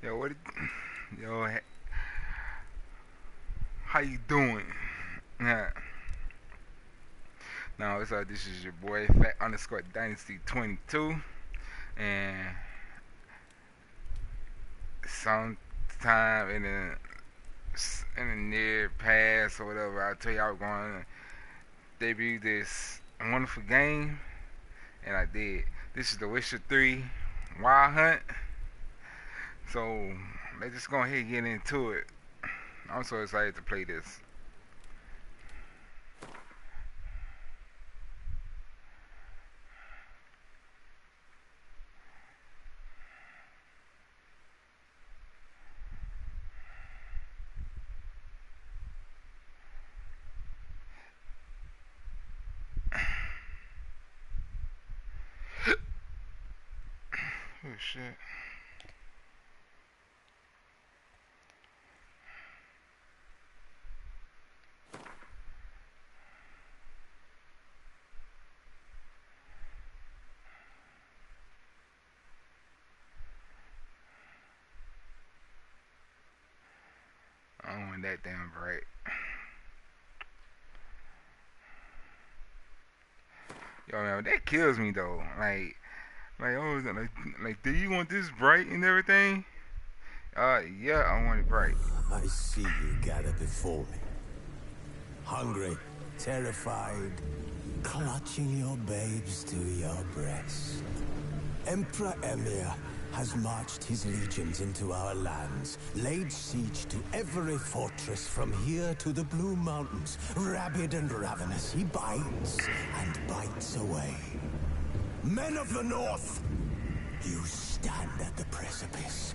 Yo, yo, how you doing? Yeah. Now it's this is your boy Fat underscore Dynasty 22, and sometime in the near past or whatever, I tell you I was going to debut this wonderful game, and I did. This is the Witcher 3 Wild Hunt. So let's just go ahead and get into it. I'm so excited to play this. Oh shit. I don't want that damn bright. Yo, man, that kills me though. Oh, like, do you want this bright and everything? Yeah, I want it bright. I see you gather before me. Hungry, terrified, clutching your babes to your breast. Emperor Emir has marched his legions into our lands, laid siege to every fortress from here to the Blue Mountains. Rabid and ravenous, he bites and bites away. Men of the North, you stand at the precipice.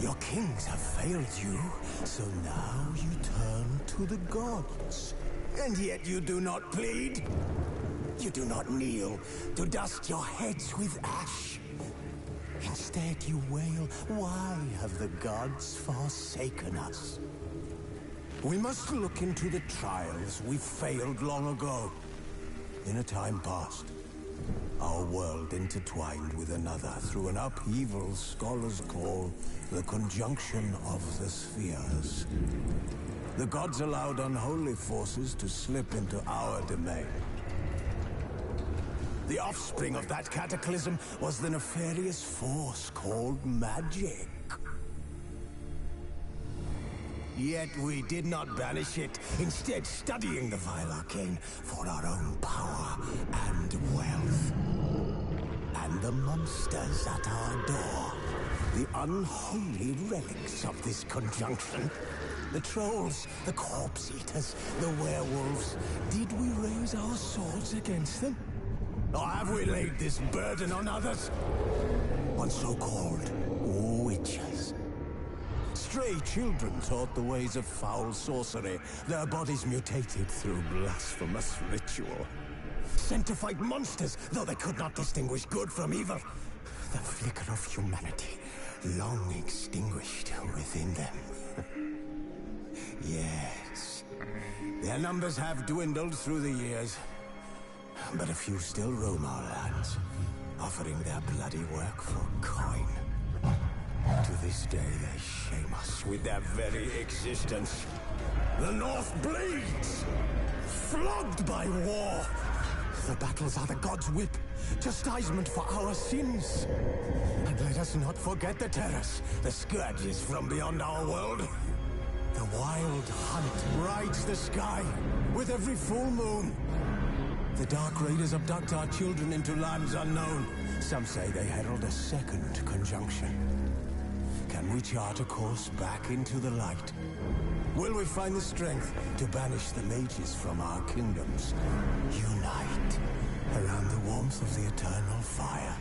Your kings have failed you, so now you turn to the gods. And yet you do not plead. You do not kneel to dust your heads with ash. Instead you wail, why have the gods forsaken us? We must look into the trials we failed long ago. In a time past, our world intertwined with another through an upheaval scholars call the conjunction of the spheres. The gods allowed unholy forces to slip into our domain. The offspring of that cataclysm was the nefarious force called magic. Yet we did not banish it, instead studying the vile arcane for our own power and wealth. And the monsters at our door, the unholy relics of this conjunction. The trolls, the corpse eaters, the werewolves. Did we raise our swords against them? Or have we laid this burden on others? On so-called witches. Stray children taught the ways of foul sorcery, their bodies mutated through blasphemous ritual. Sent to fight monsters, though they could not distinguish good from evil. The flicker of humanity, long extinguished within them. Yes, their numbers have dwindled through the years. But a few still roam our lands, offering their bloody work for coin. To this day, they shame us with their very existence. The North bleeds, flogged by war. The battles are the gods' whip, chastisement for our sins. And let us not forget the terrors, the scourges from beyond our world. The wild hunt rides the sky with every full moon. The Dark Raiders abduct our children into lands unknown. Some say they herald a second conjunction. Can we chart a course back into the light? Will we find the strength to banish the mages from our kingdoms? Unite around the warmth of the eternal fire.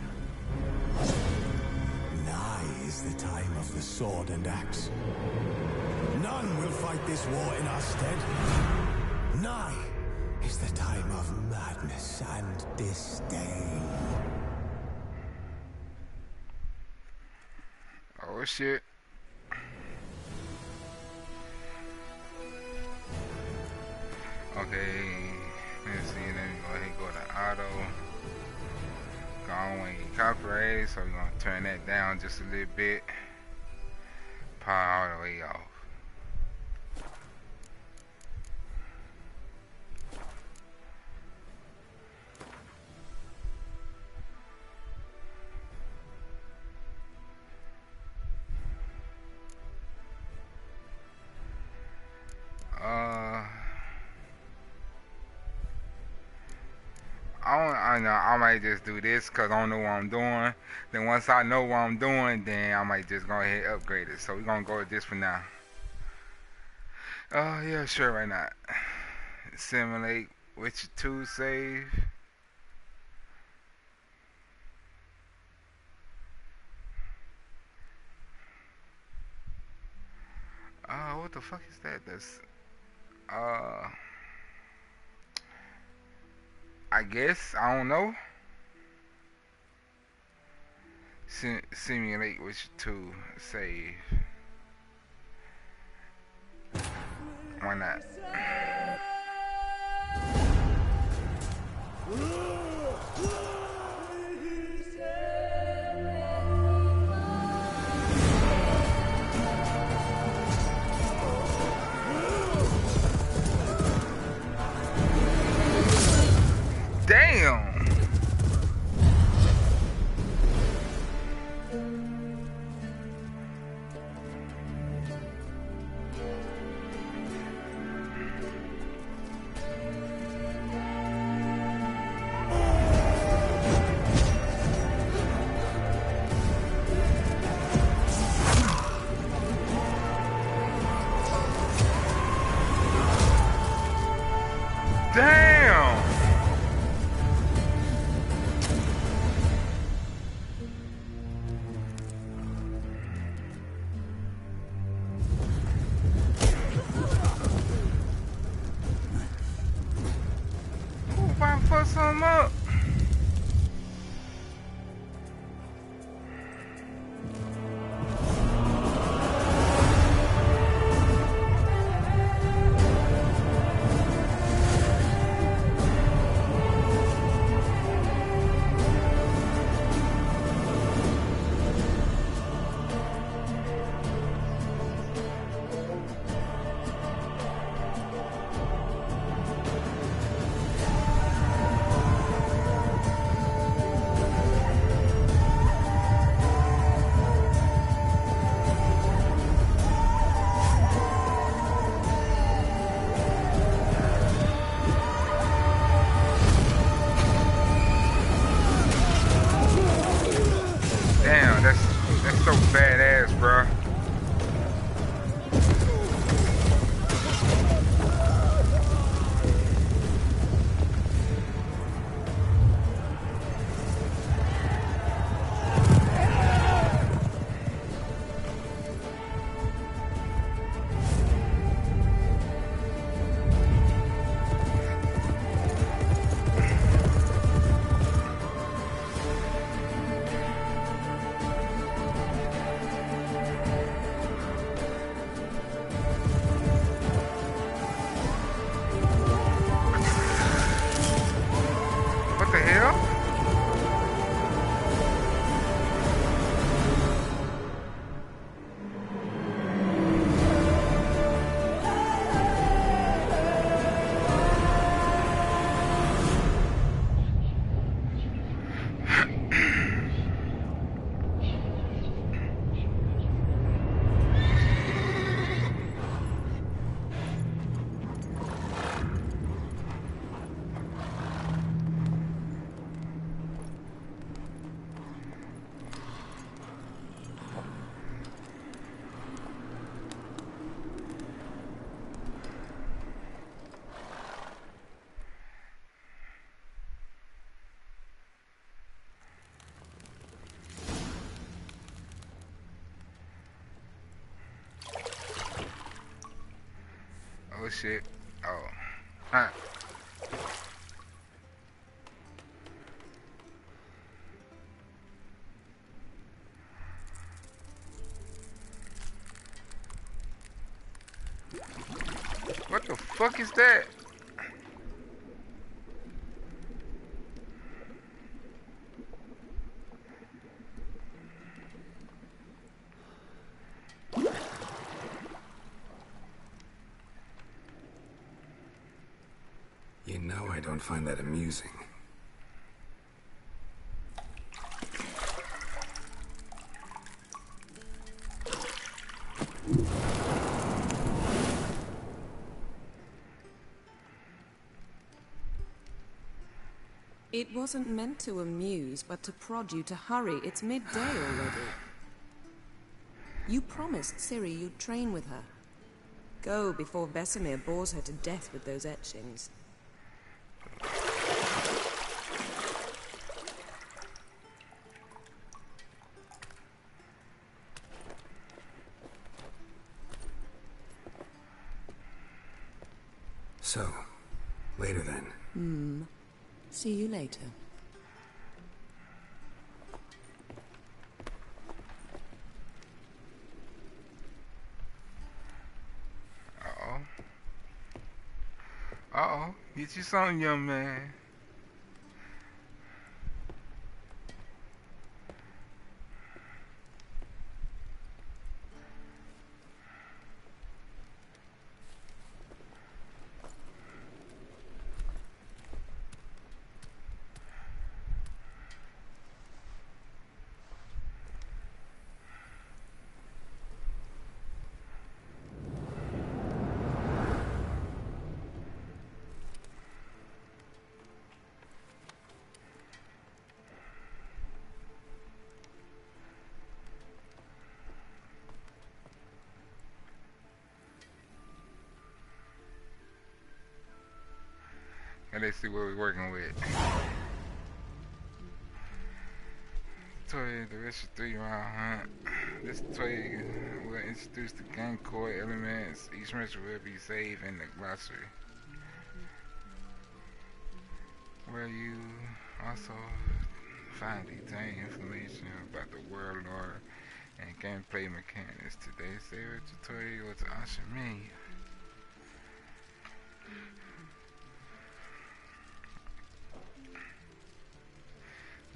Nigh is the time of the sword and axe. None will fight this war in our stead. Nigh is the time of madness and disdain. Oh shit. Okay, let's see, let me go ahead and go to auto. I don't want to get copyrighted, so we're gonna turn that down just a little bit. power all the way off. I know I might just do this because I don't know what I'm doing. Then once I know what I'm doing, then I might just go ahead and upgrade it. So we're gonna go with this for now. Oh yeah, sure, why not? Simulate Witcher 2 save. What the fuck is that? That's uh, I guess I don't know. Simulate Witcher 2 save. Why not? Damn! Damn! Who about to fuck something up? Damn, that's so badass, bruh. What the hell? Oh shit. Oh. Huh. What the fuck is that? I don't find that amusing. It wasn't meant to amuse, but to prod you to hurry. It's midday already. You promised Ciri you'd train with her. Go before Vesemir bores her to death with those etchings. So, later then. See you later. Uh-oh. Uh-oh. Get you something, young man. And let's see what we're working with. Toy, the rest of 3-round hunt. This toy will introduce the game core elements. Each measure will be saved in the glossary, where you also find detailed information about the world lore and gameplay mechanics. Today's favorite tutorial was Asha menu.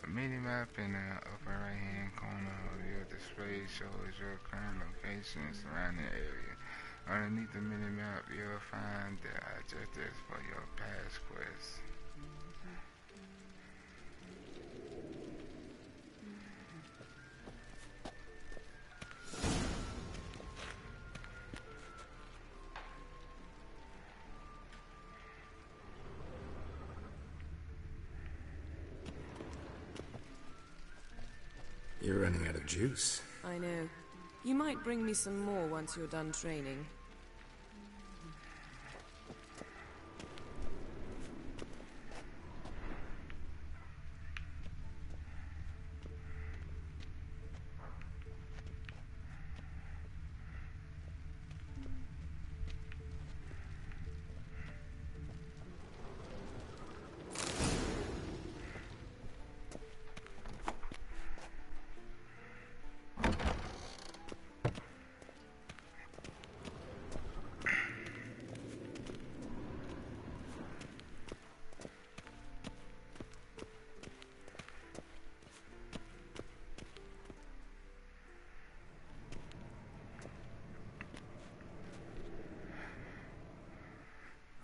The mini-map in the upper right-hand corner of your display shows your current location and surrounding area. Underneath the mini-map, you'll find the objectives for your past quests. You're running out of juice. I know. You might bring me some more once you're done training.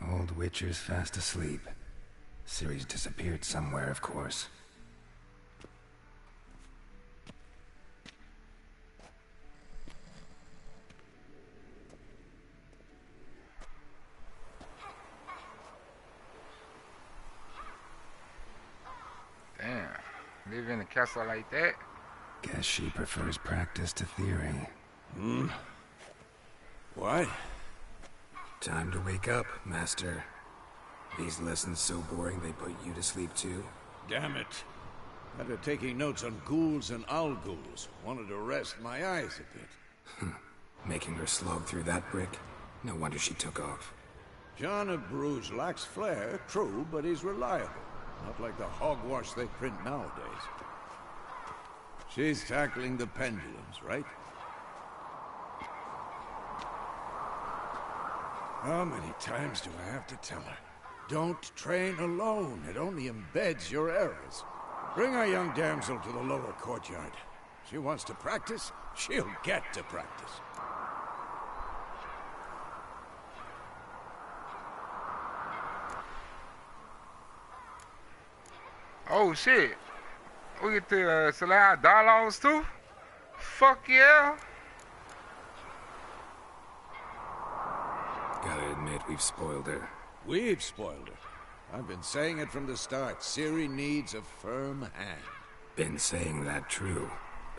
Old Witcher's fast asleep. Ciri's disappeared somewhere, of course. Damn, live in a castle like that? Guess she prefers practice to theory. What? Time to wake up, Master. These lessons so boring they put you to sleep too? Damn it. After taking notes on ghouls and owl-ghouls, wanted to rest my eyes a bit. Making her slog through that brick? No wonder she took off. John of Bruges lacks flair, true, but he's reliable. Not like the hogwash they print nowadays. She's tackling the pendulums, right? How many times do I have to tell her? Don't train alone. It only embeds your errors. Bring our young damsel to the lower courtyard. She wants to practice, she'll get to practice. Oh shit. We get to select our dialogues too? Fuck yeah. Gotta admit, we've spoiled her. We've spoiled her. I've been saying it from the start. Ciri needs a firm hand. Been saying that true.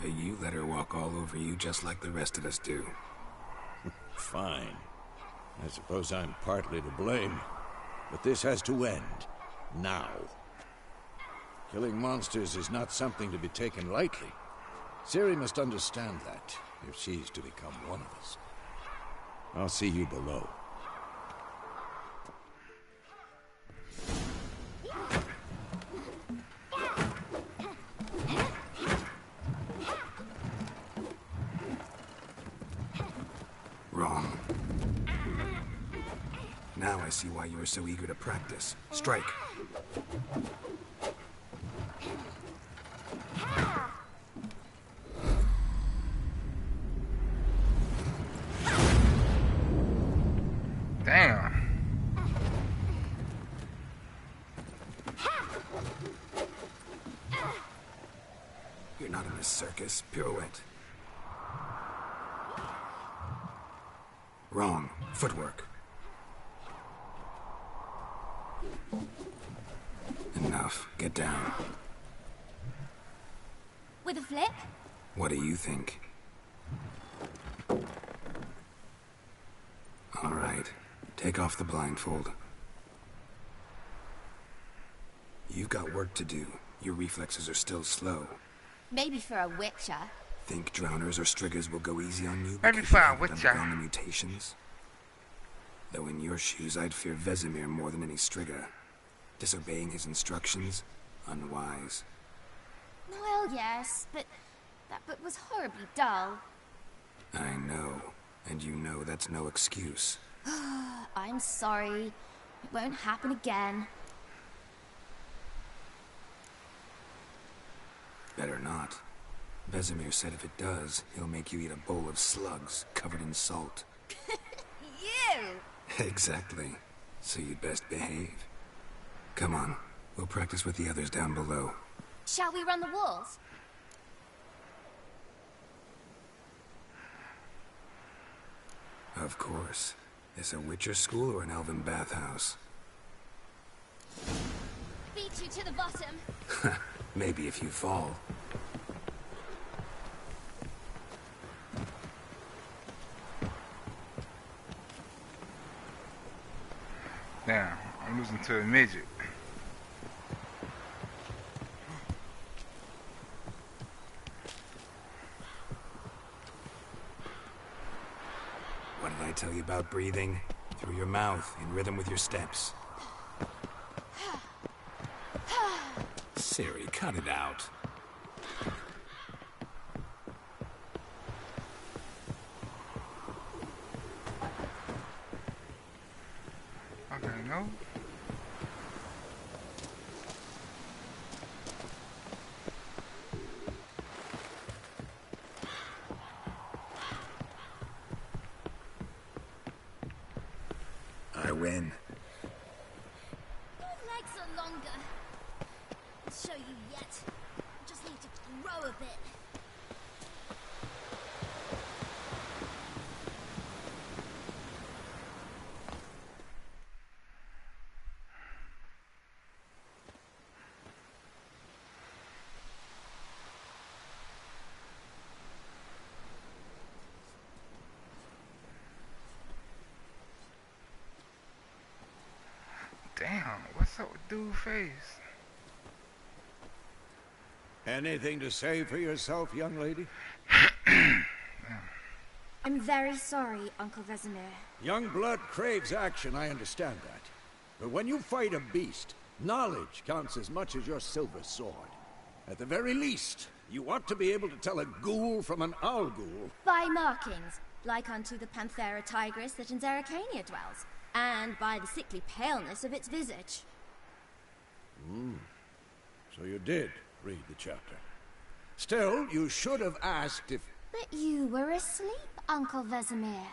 But you let her walk all over you just like the rest of us do. Fine. I suppose I'm partly to blame. But this has to end. Now. Killing monsters is not something to be taken lightly. Ciri must understand that, if she's to become one of us. I'll see you below. Wrong. Now I see why you were so eager to practice. Strike. Damn. You're not in this circus. Pirouette. Wrong. Footwork. Enough. Get down. With a flip? What do you think? All right. Take off the blindfold. You've got work to do. Your reflexes are still slow. Maybe for a witcher. Think drowners or striggers will go easy on you? Maybe because for you a haven't witcher. undergone the mutations? Though in your shoes, I'd fear Vesemir more than any strigger. Disobeying his instructions? Unwise. Well, yes, but that book was horribly dull. I know. And you know that's no excuse. I'm sorry. It won't happen again. Better not. Vesemir said if it does, he'll make you eat a bowl of slugs covered in salt. You! Exactly. So you'd best behave. Come on. We'll practice with the others down below. Shall we run the walls? Of course. This a Witcher school or an elven bathhouse? Beat you to the bottom. Maybe if you fall. Damn, I'm losing to a midget. What did I tell you about breathing? Through your mouth, in rhythm with your steps. Ciri, cut it out. Okay, no. I win. Your legs are longer. I'll show you yet. Just need to grow a bit. Damn, what's up with dude's face? Anything to say for yourself, young lady? I'm very sorry, Uncle Vesemir. Young blood craves action, I understand that. But when you fight a beast, knowledge counts as much as your silver sword. At the very least, you ought to be able to tell a ghoul from an owl ghoul. By markings, like unto the Panthera tigris that in Zerrikania dwells, and by the sickly paleness of its visage. So you did read the chapter. Still, you should have asked if... But you were asleep, Uncle Vesemir.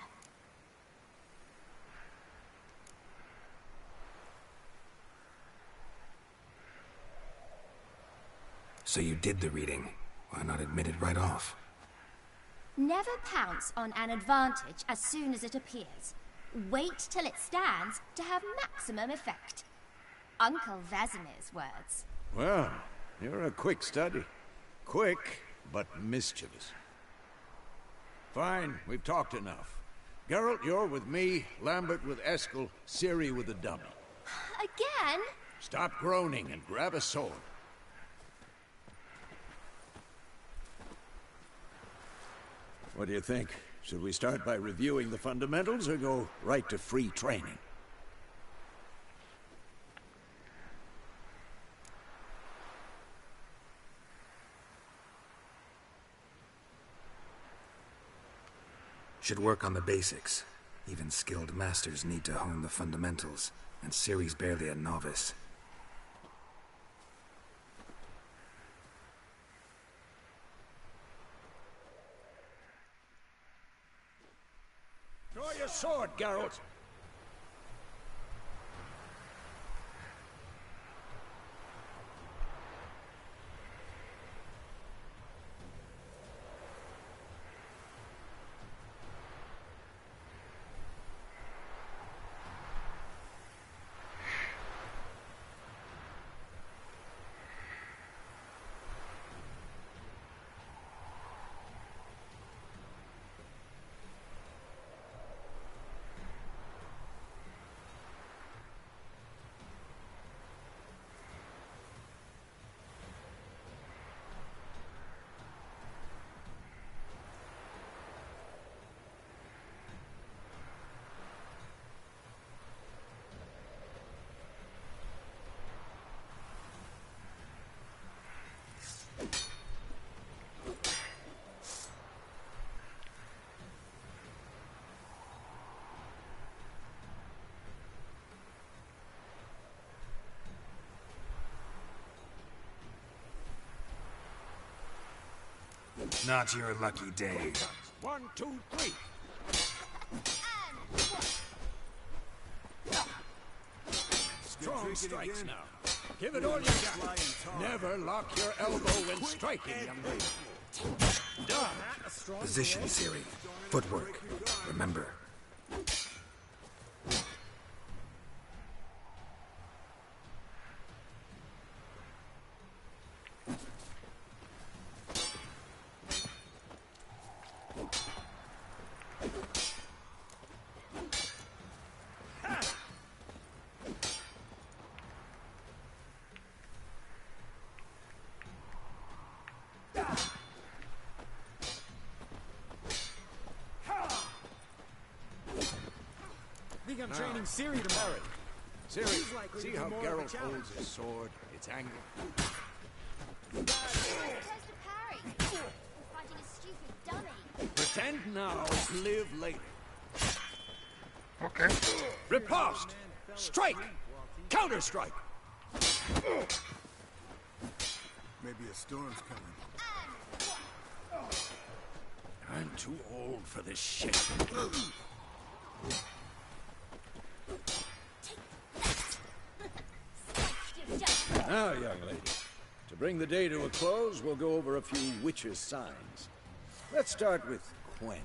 So you did the reading. Why not admit it right off? Never pounce on an advantage as soon as it appears. Wait till it stands to have maximum effect. Uncle Vesemir's words. Well, you're a quick study. Quick, but mischievous. Fine, we've talked enough. Geralt, you're with me, Lambert with Eskel, Ciri with the dummy. Again? Stop groaning and grab a sword. What do you think? Should we start by reviewing the fundamentals or go right to free training? Should work on the basics. Even skilled masters need to hone the fundamentals, and Ciri's barely a novice. Draw your sword, Geralt! Not your lucky day. 1, 2, 3. Strong strikes now. Give it all you got. Never lock your elbow when striking, young lady. Done. Position, Ciri. Footwork. Remember. I'm training Ciri tomorrow. Ciri, see how Geralt holds his sword? It's angled. Tries to parry. You're fighting a stupid dummy. Pretend now, live later. Okay. Riposte! Strike! Counter-strike! Maybe a storm's coming. I'm too old for this shit. Now, young lady, to bring the day to a close, we'll go over a few witches' signs. Let's start with Quen.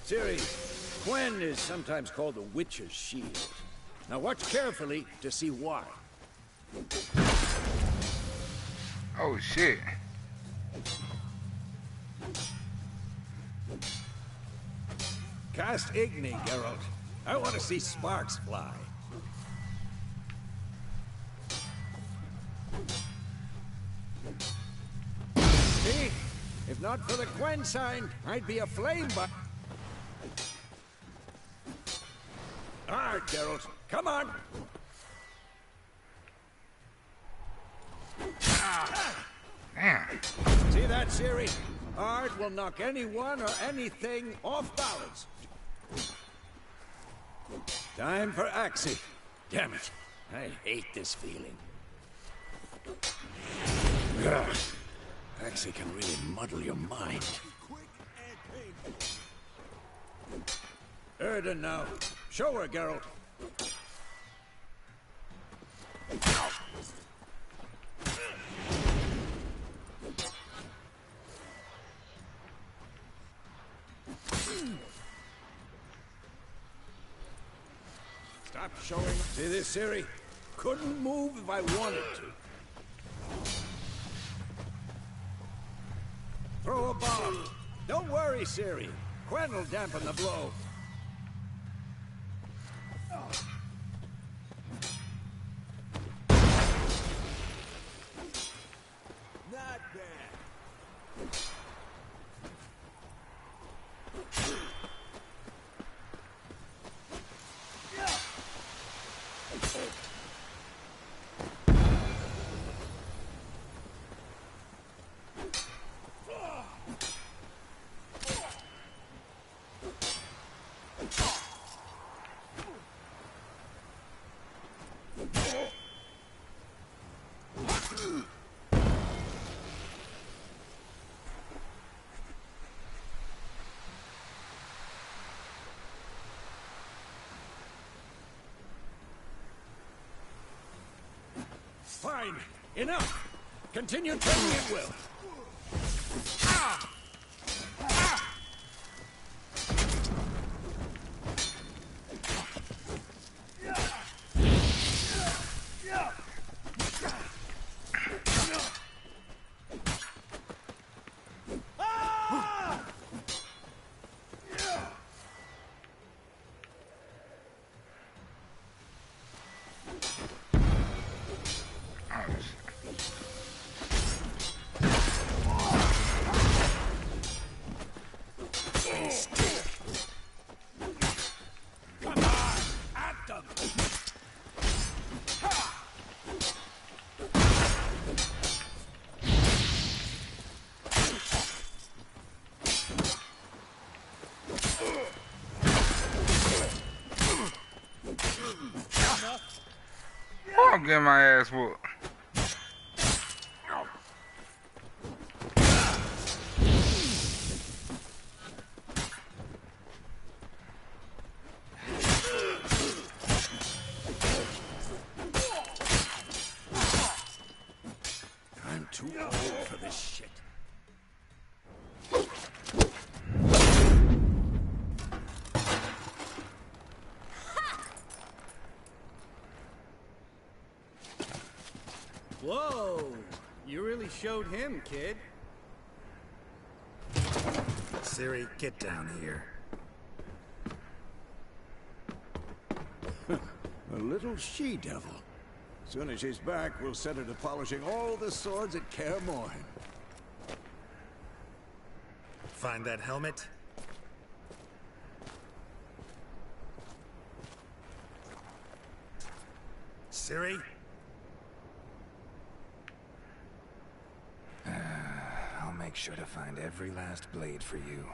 Ciri, Quen is sometimes called the witch's shield. Now watch carefully to see why. Oh shit. Cast Igni, Geralt. I want to see sparks fly. See? If not for the Quen sign, I'd be a flame but. All right, Geralt. Come on. Damn. See that, Ciri? Art will knock anyone or anything off balance. Time for Axii. Damn it. I hate this feeling. Ugh. Axii can really muddle your mind. Erden now. Show her, Geralt. Stop showing. See this, Ciri? Couldn't move if I wanted to. Throw a bomb. Don't worry, Ciri. Quen will dampen the blow. Not bad. Fine. Enough. Continue training at will. I'm getting my ass whooped. I'm too old for this shit. Whoa! You really showed him, kid. Ciri, get down here. A little she-devil. Soon as she's back, we'll set her to polishing all the swords at Kaer Morhen. Find that helmet? Ciri? I'll make sure to find every last blade for you.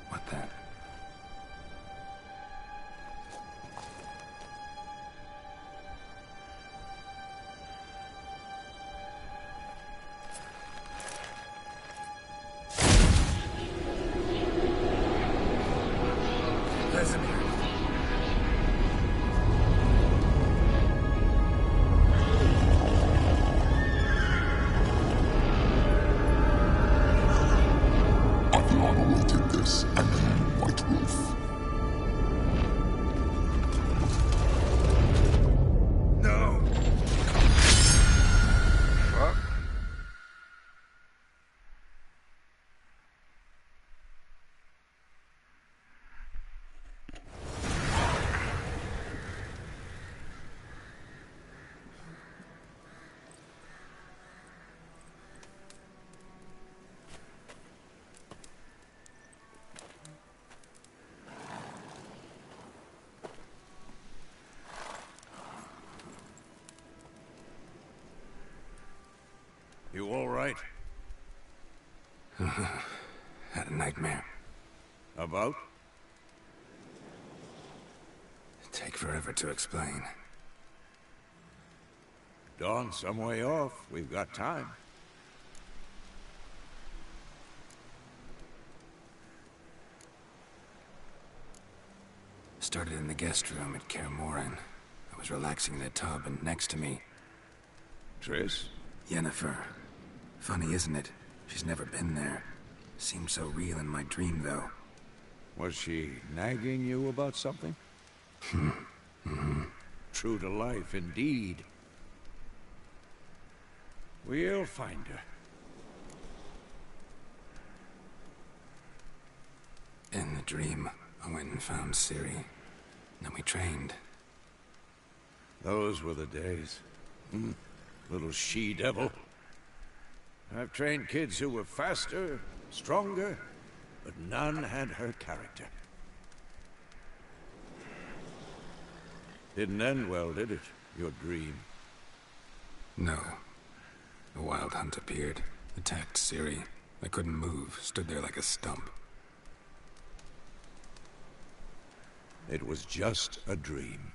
What then? Vesemir. Aviana awaited this, and then White Wolf. No! Fuck. You all right? Had a nightmare. About? Take forever to explain. Dawn's some way off. We've got time. Started in the guest room at Kaer Morhen. I was relaxing in the tub, and next to me... Triss? Yennefer. Funny, isn't it? She's never been there. Seemed so real in my dream, though. Was she nagging you about something? True to life, indeed. We'll find her. In the dream, I went and found Ciri. Then we trained. Those were the days. Little she-devil. I've trained kids who were faster, stronger, but none had her character. Didn't end well, did it? Your dream? No. A wild hunt appeared, attacked Ciri. I couldn't move, stood there like a stump. It was just a dream.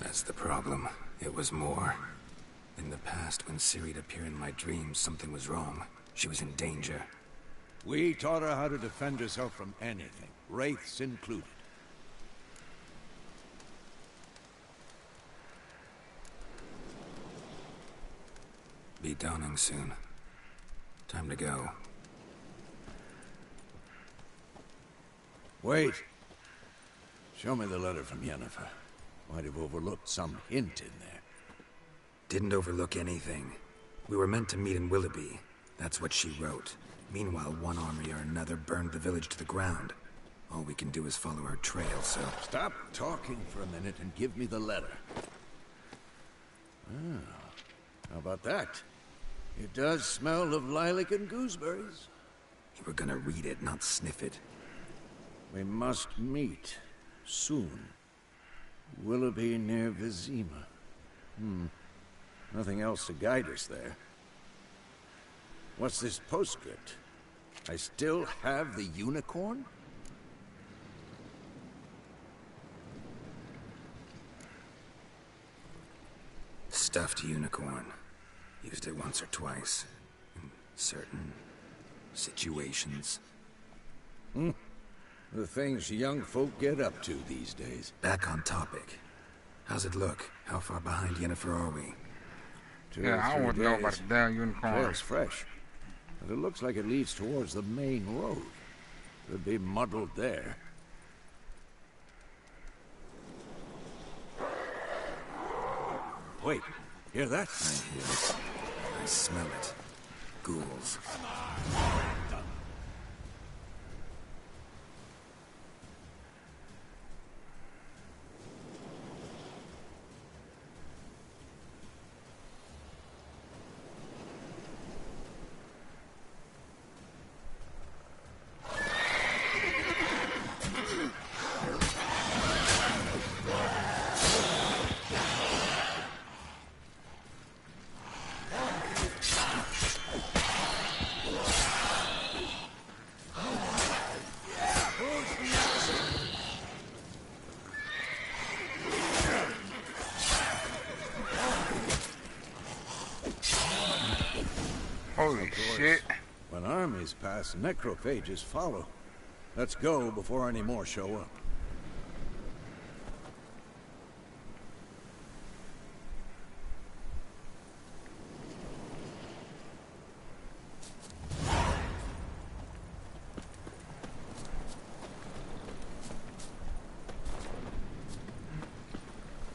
That's the problem. It was more. In the past, when Ciri'd appear in my dreams, something was wrong. She was in danger. We taught her how to defend herself from anything, wraiths included. Be dawning soon. Time to go. Wait. Show me the letter from Yennefer. Might have overlooked some hint in there. Didn't overlook anything. We were meant to meet in Willoughby. That's what she wrote. Meanwhile, one army or another burned the village to the ground. All we can do is follow her trail, so... Stop talking for a minute and give me the letter. How about that? It does smell of lilac and gooseberries. You were gonna read it, not sniff it. We must meet. Soon. Willoughby near Vizima. Nothing else to guide us there. What's this postscript? I still have the unicorn? Stuffed unicorn. Used it once or twice. In certain situations. The things young folk get up to these days. Back on topic. How's it look? How far behind Yennefer are we? Yeah, I want to know about the damn unicorn. Trail's fresh. But it looks like it leads towards the main road. Could be muddled there. Wait, hear that? I hear it. I smell it. Ghouls. Holy shit. When armies pass, necrophages follow. Let's go before any more show up.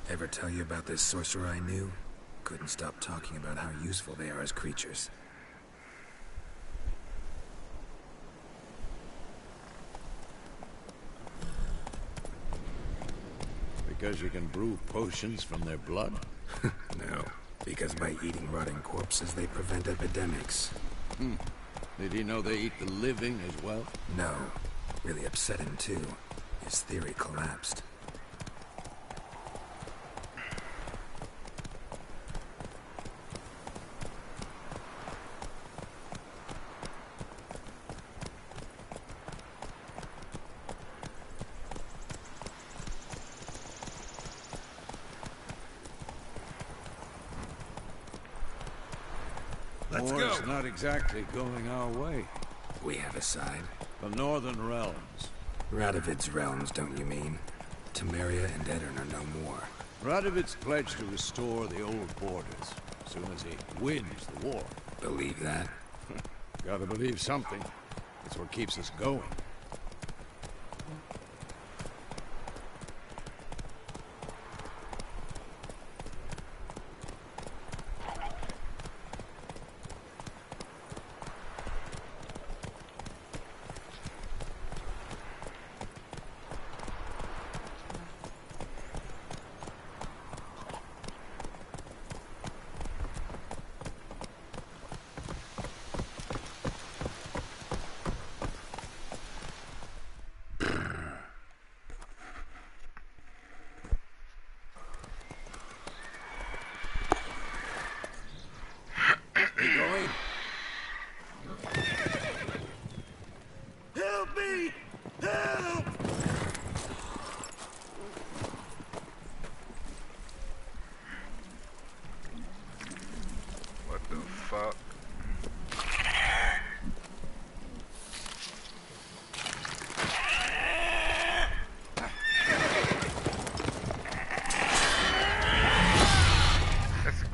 Ever tell you about this sorcerer I knew? Couldn't stop talking about how useful they are as creatures. Because you can brew potions from their blood? No, because by eating rotting corpses, they prevent epidemics. Did he know they eat the living as well? No. Really upset him, too. His theory collapsed. Let's go. War's not exactly going our way. We have a side. The Northern Realms. Radovid's realms, don't you mean? Temeria and Edirn are no more. Radovid's pledged to restore the old borders as soon as he wins the war. Believe that? Gotta believe something. It's what keeps us going.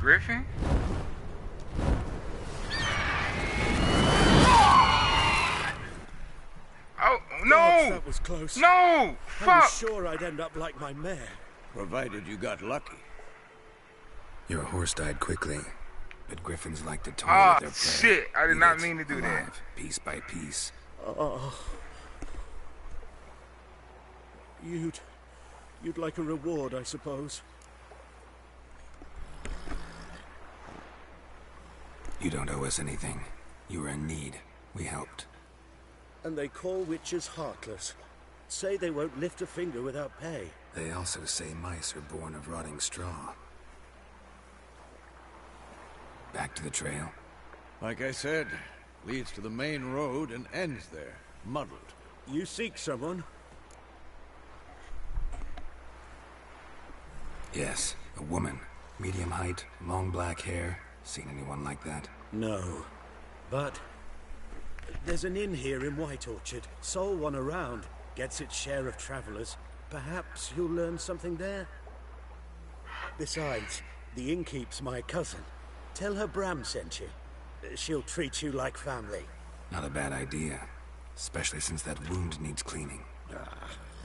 Griffin? Oh, no! God, that was close. No! Fuck! I was sure I'd end up like my mare. Provided you got lucky. Your horse died quickly, but griffins like to toy Ah, with their prey. shit! I did not mean to do that. Alive, piece by piece. You'd like a reward, I suppose. You don't owe us anything. You were in need. We helped. And they call witches heartless. Say they won't lift a finger without pay. They also say mice are born of rotting straw. Back to the trail. Like I said, leads to the main road and ends there, muddled. You seek someone? Yes, a woman. Medium height, long black hair. Seen anyone like that? No. But there's an inn here in White Orchard. Sole one around. Gets its share of travelers. Perhaps you'll learn something there? Besides, the innkeep's my cousin. Tell her Bram sent you. She'll treat you like family. Not a bad idea. Especially since that wound needs cleaning.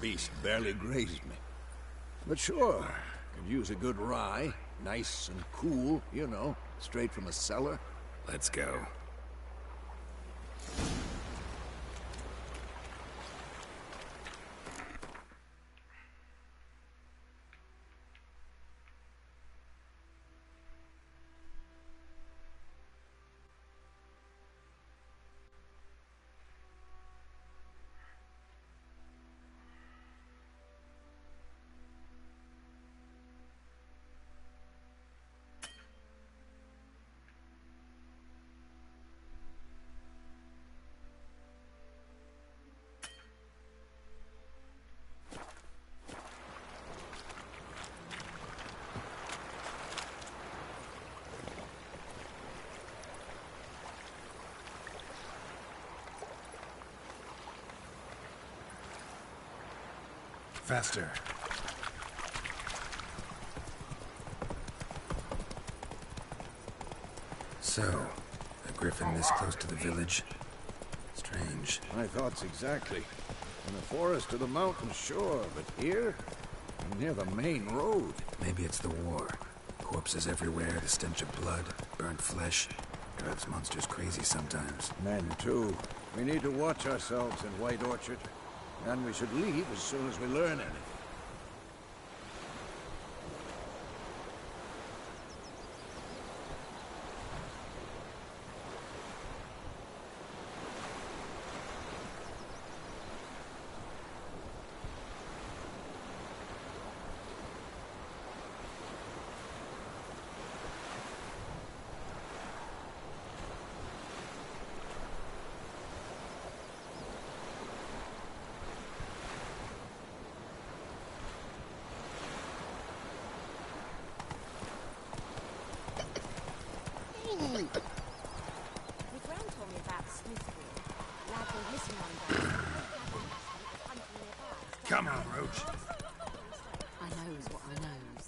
Beast barely grazed me. But sure, could use a good rye. Nice and cool, you know, straight from a cellar. Let's go. Faster. So, a griffin this close to the village? Strange. My thoughts exactly. In the forest or the mountain, sure, but here? Near the main road. Maybe it's the war. Corpses everywhere, the stench of blood, burnt flesh. Drives monsters crazy sometimes. Men, too. We need to watch ourselves in White Orchard. And we should leave as soon as we learn anything. Come on, Roach. I knows what I knows.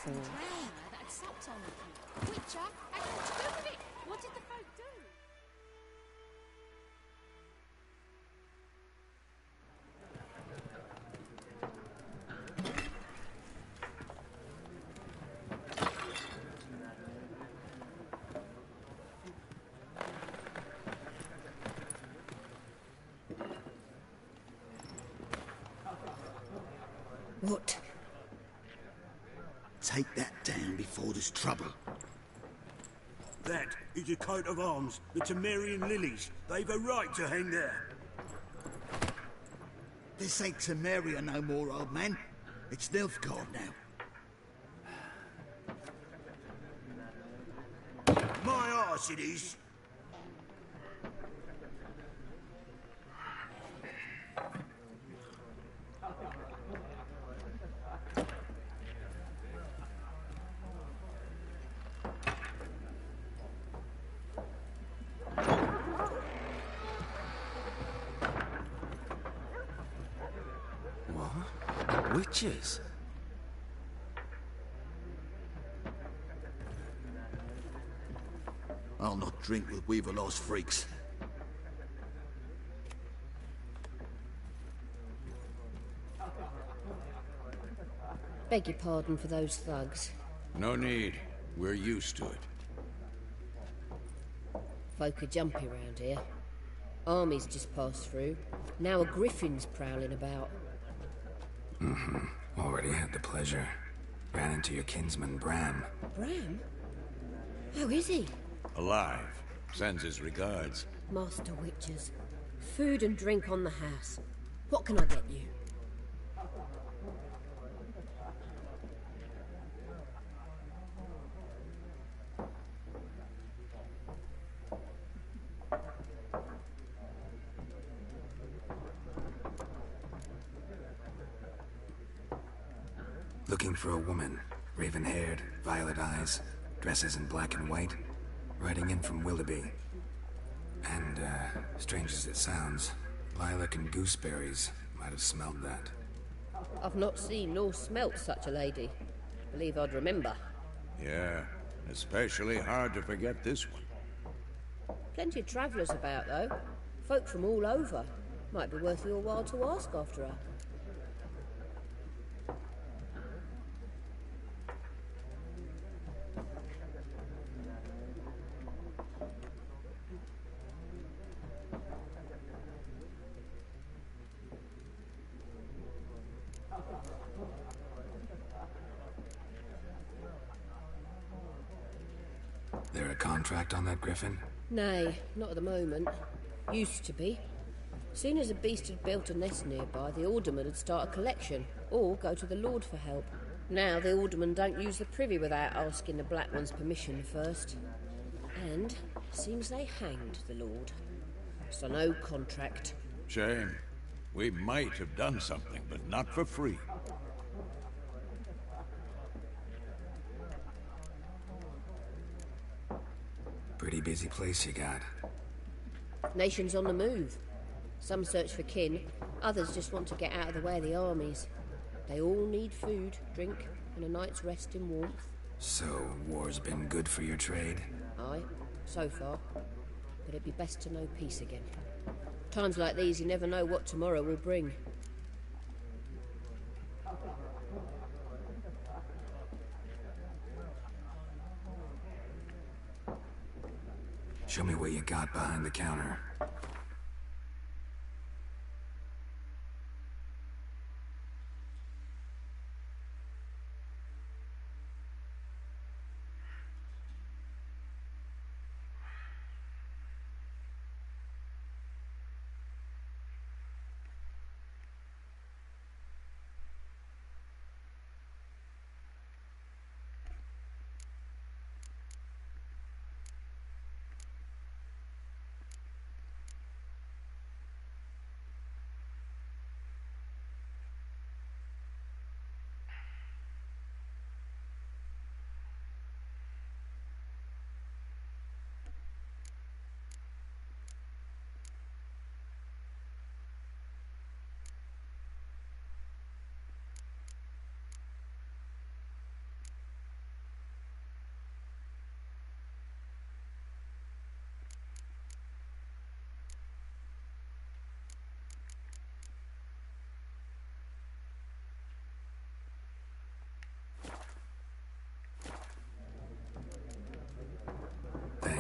That sucked on you. Witcher, and what did you do with it? What did the folk do? What? Take that down before there's trouble. That is a coat of arms, the Temerian lilies. They've a right to hang there. This ain't Temeria no more, old man. It's Nilfgaard now. My arse it is. What? Witches? I'll not drink with Weaverlaw's freaks. Beg your pardon for those thugs. No need. We're used to it. Folk are jumpy round here. Armies just passed through. Now a griffin's prowling about. Already had the pleasure. Ran into your kinsman, Bram. Bram? How is he? Alive. Sends his regards. Master Witchers. Food and drink on the house. What can I get you? Looking for a woman. Raven-haired, violet eyes, dresses in black and white. Riding in from Willoughby. And, strange as it sounds, lilac and gooseberries might have smelled that. I've not seen nor smelt such a lady. Believe I'd remember. Yeah, especially hard to forget this one. Plenty of travellers about, though. Folk from all over. Might be worth your while to ask after her. There a contract on that griffin? Nay, not at the moment. Used to be. Soon as a beast had built a nest nearby, the alderman would start a collection, or go to the Lord for help. Now the aldermen don't use the privy without asking the Black One's permission first. And seems they hanged the Lord. So no contract. Shame. We might have done something, but not for free. Pretty busy place you got. Nations on the move. Some search for kin, others just want to get out of the way of the armies. They all need food, drink, and a night's rest in warmth. So, war's been good for your trade? Aye, so far. But it'd be best to know peace again. Times like these, you never know what tomorrow will bring. Show me what you got behind the counter.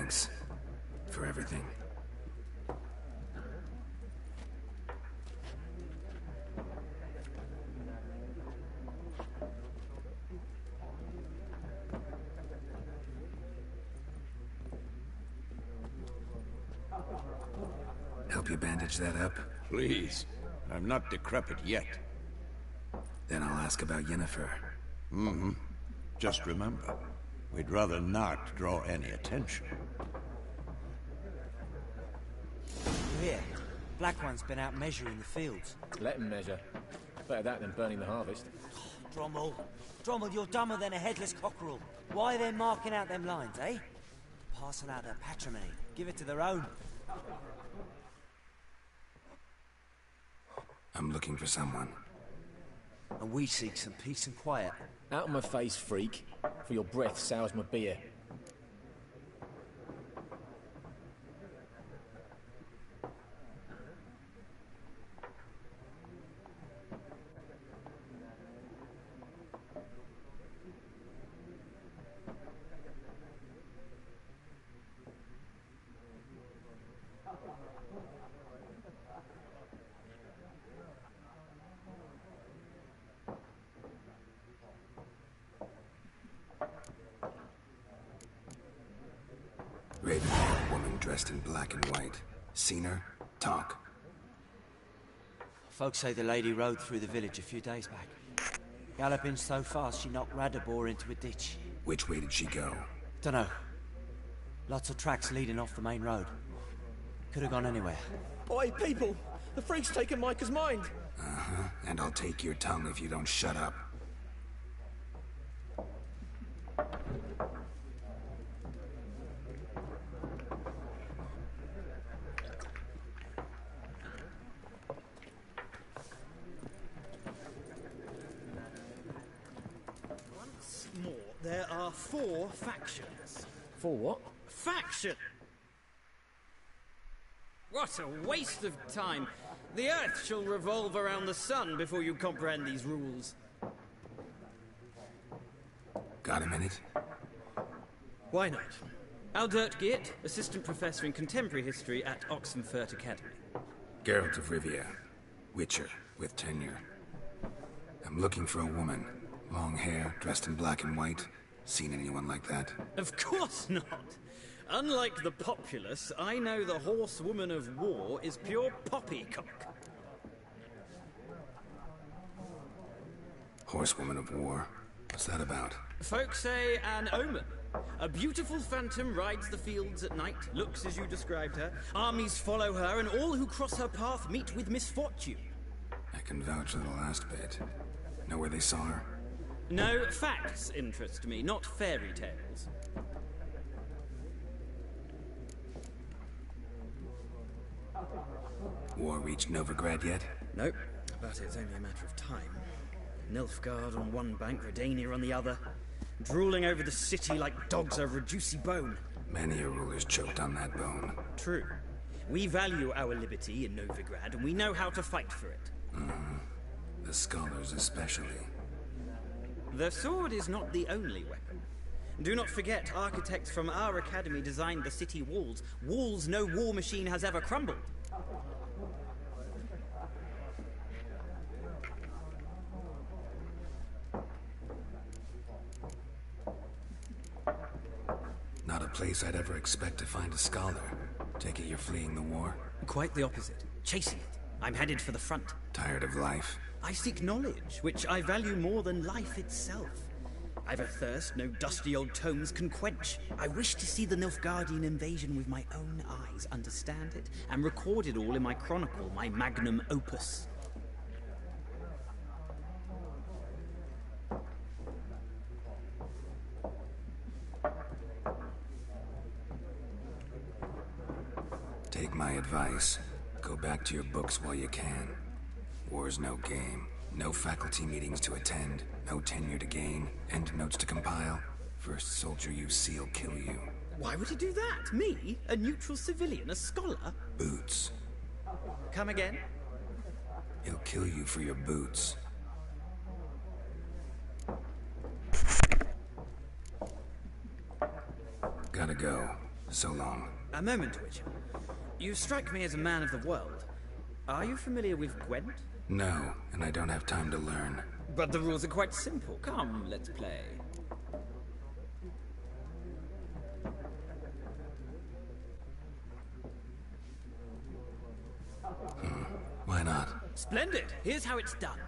Thanks. For everything. Help you bandage that up? Please. I'm not decrepit yet. Then I'll ask about Yennefer. Mm-hmm. Just remember, we'd rather not draw any attention. Here, Black One's been out measuring the fields. Let him measure. Better that than burning the harvest. Drommel. Drommel, you're dumber than a headless cockerel. Why are they marking out them lines, eh? Parcel out their patrimony. Give it to their own. I'm looking for someone. And we seek some peace and quiet. Out of my face, freak. For your breath sours my beer. Raven-haired woman dressed in black and white. Seen her? Talk. Folks say the lady rode through the village a few days back. Galloping so fast she knocked Radabor into a ditch. Which way did she go? Dunno. Lots of tracks leading off the main road. Could have gone anywhere. Boy, people! The freak's taken Micah's mind! Uh-huh. And I'll take your tongue if you don't shut up. There are 4 factions. 4 what? Faction! What a waste of time! The Earth shall revolve around the sun before you comprehend these rules. Got a minute? Why not? Aldert Geert, Assistant Professor in Contemporary History at Oxenfurt Academy. Geralt of Rivia. Witcher, with tenure. I'm looking for a woman. Long hair, dressed in black and white. Seen anyone like that? Of course not! Unlike the populace, I know the horsewoman of war is pure poppycock. Horsewoman of war? What's that about? Folks say an omen. A beautiful phantom rides the fields at night, looks as you described her. Armies follow her, and all who cross her path meet with misfortune. I can vouch for the last bit. Know where they saw her? No, facts interest me, not fairy tales. War reached Novigrad yet? Nope, but it's only a matter of time. Nilfgaard on one bank, Redania on the other. Drooling over the city like dogs over a juicy bone. Many a ruler's choked on that bone. True. We value our liberty in Novigrad, and we know how to fight for it. The scholars especially. The sword is not the only weapon. Do not forget, architects from our academy designed the city walls. Walls no war machine has ever crumbled. Not a place I'd ever expect to find a scholar. Take it you're fleeing the war? Quite the opposite. Chasing it. I'm headed for the front. Tired of life? I seek knowledge, which I value more than life itself. I've a thirst no dusty old tomes can quench. I wish to see the Nilfgaardian invasion with my own eyes, understand it, and record it all in my chronicle, my magnum opus. Take my advice. Go back to your books while you can. War's no game. No faculty meetings to attend. No tenure to gain. End notes to compile. First soldier you see will kill you. Why would he do that? Me? A neutral civilian? A scholar? Boots. Come again? He'll kill you for your boots. Gotta go. So long. A moment, Witcher. You strike me as a man of the world. Are you familiar with Gwent? No, and I don't have time to learn. But the rules are quite simple. Come, let's play. Why not? Splendid! Here's how it's done.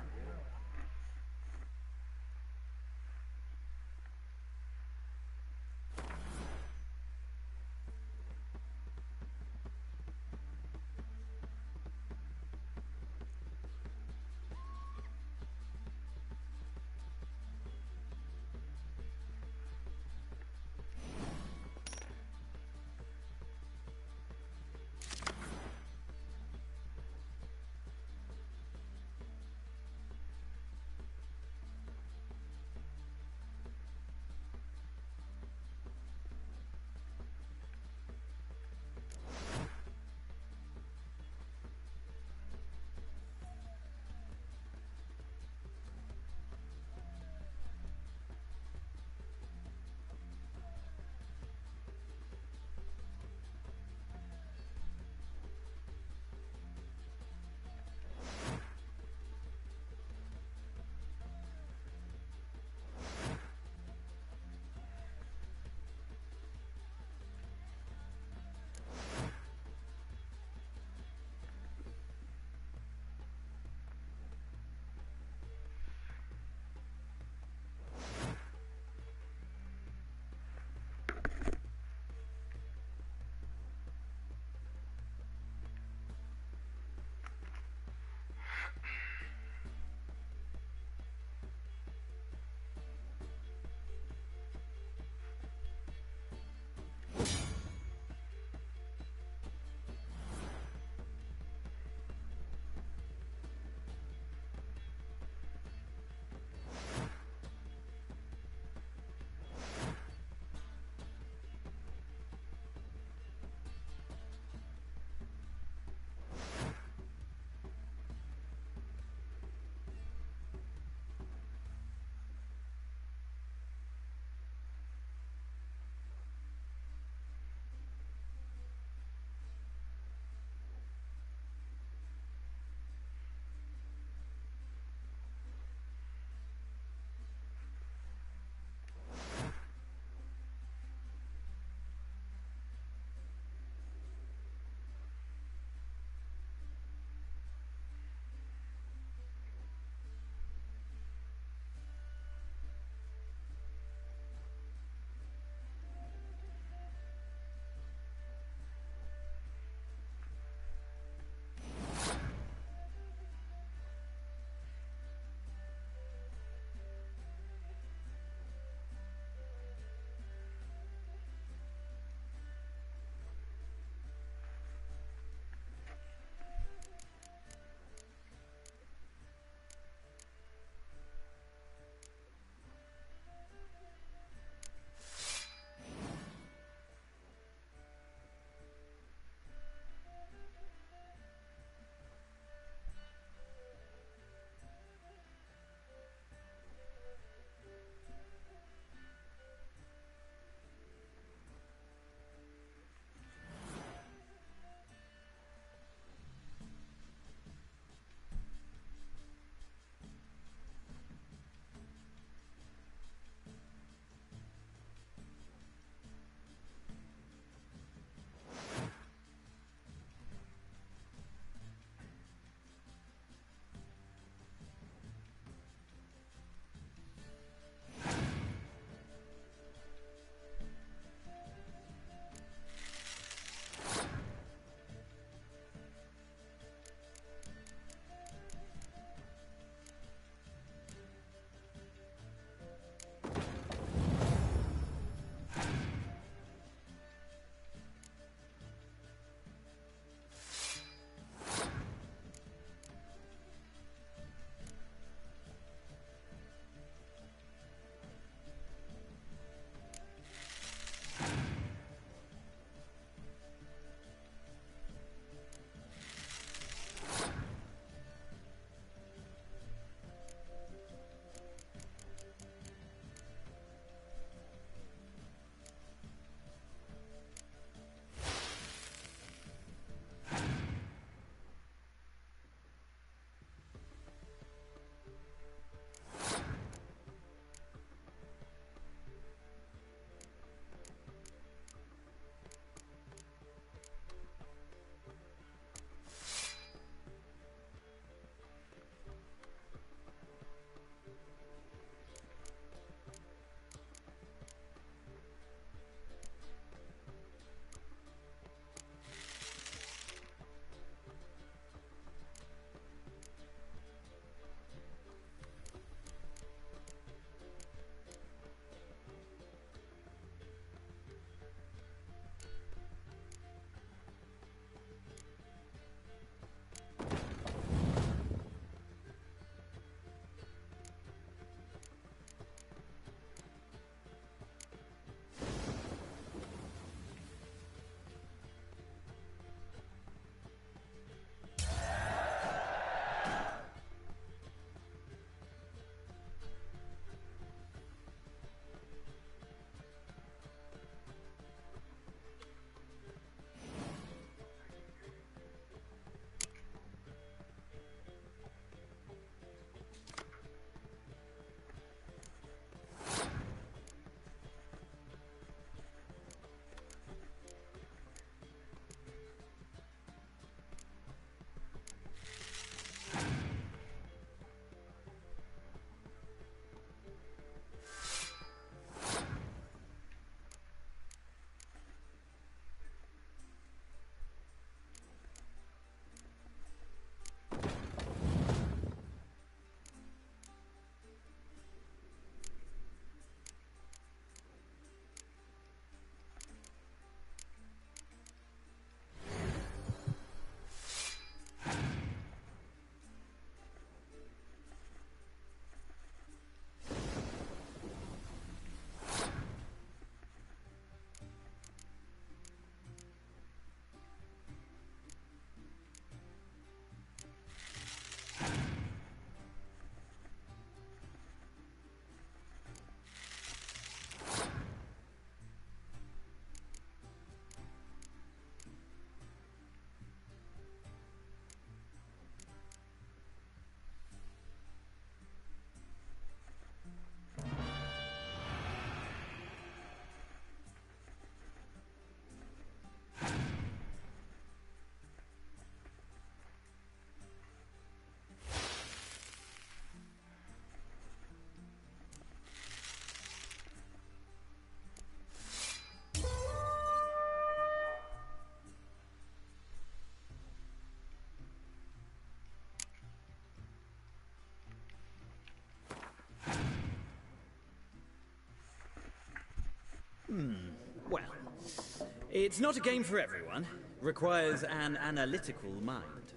It's not a game for everyone. Requires an analytical mind.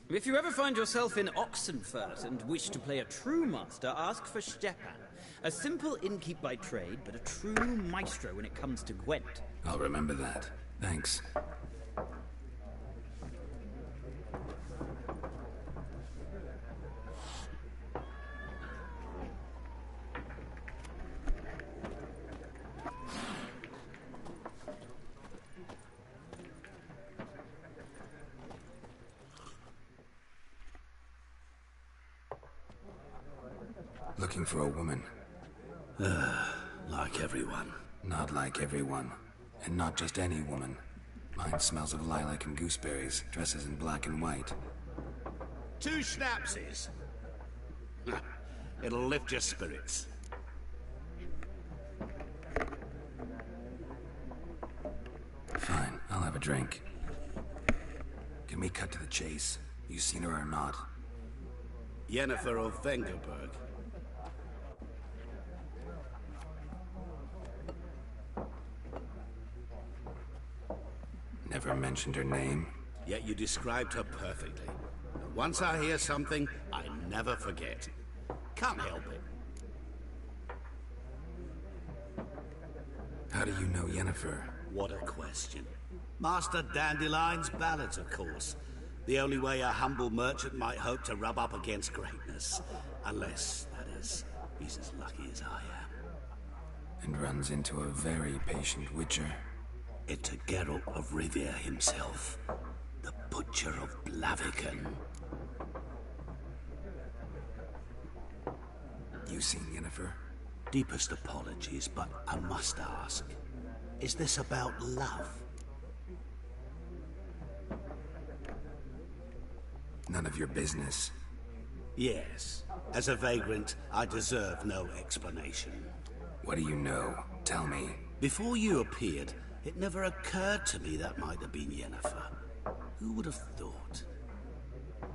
If you ever find yourself in Oxenfurt and wish to play a true master, ask for Stepan. A simple innkeep by trade, but a true maestro when it comes to Gwent. I'll remember that. Thanks. Looking for a woman. Like everyone. Not like everyone. And not just any woman. Mine smells of lilac and gooseberries, dresses in black and white. 2 schnapsies. It'll lift your spirits. Fine, I'll have a drink. Can we cut to the chase? You seen her or not? Yennefer of Vengerberg. Never mentioned her name. Yet you described her perfectly. And once I hear something, I never forget. Can't help it. How do you know Yennefer? What a question. Master Dandelion's ballads, of course. The only way a humble merchant might hope to rub up against greatness. Unless, that is, he's as lucky as I am. And runs into a very patient witcher. Into Geralt of Rivia himself. The Butcher of Blaviken. You seen Yennefer? Deepest apologies, but I must ask. Is this about love? None of your business. Yes. As a vagrant, I deserve no explanation. What do you know? Tell me. Before you appeared, it never occurred to me that might have been Yennefer. Who would have thought?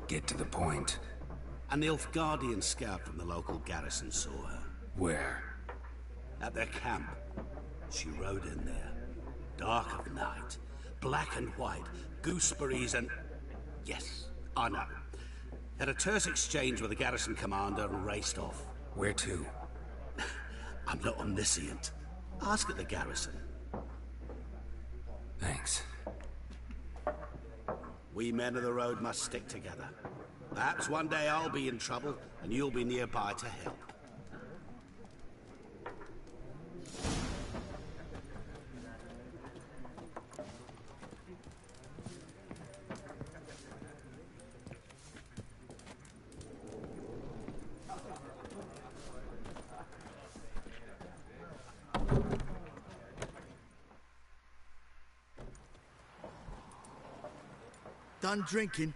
Get to the point. An Nilfgaardian scout from the local garrison saw her. Where? At their camp. She rode in there. Dark of night. Black and white. Gooseberries and... Yes, I know. Had a terse exchange with the garrison commander and raced off. Where to? I'm not omniscient. Ask at the garrison. Thanks. We men of the road must stick together. Perhaps one day I'll be in trouble and you'll be nearby to help. Done drinking?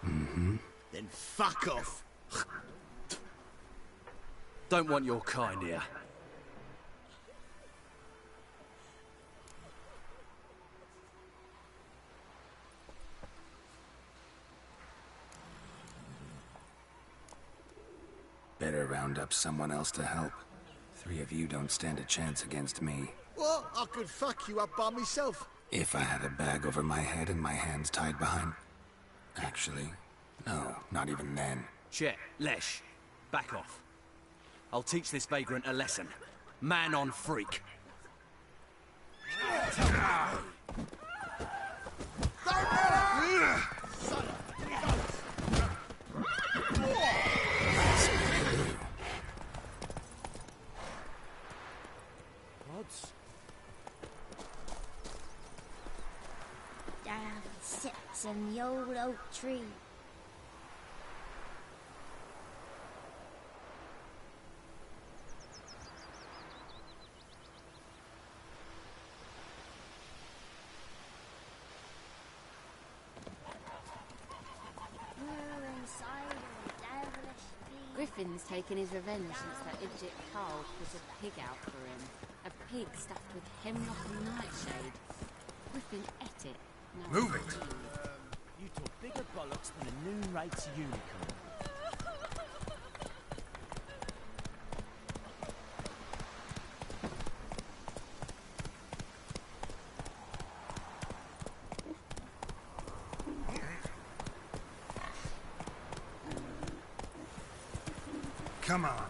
Mm-hmm. Then fuck off. Don't want your kind here. Better round up someone else to help. 3 of you don't stand a chance against me. What? I could fuck you up by myself. If I had a bag over my head and my hands tied behind... Actually, no, not even then. Chet, Lesh, back off. I'll teach this vagrant a lesson. Man on freak. Down sits in the old oak tree. Griffin's taken his revenge since that idiot Carl put a pig out for him. A pig stuffed with hemlock and nightshade. Griffin ate it. No, Move it! You talk bigger bollocks than a noon rates unicorn. Come on.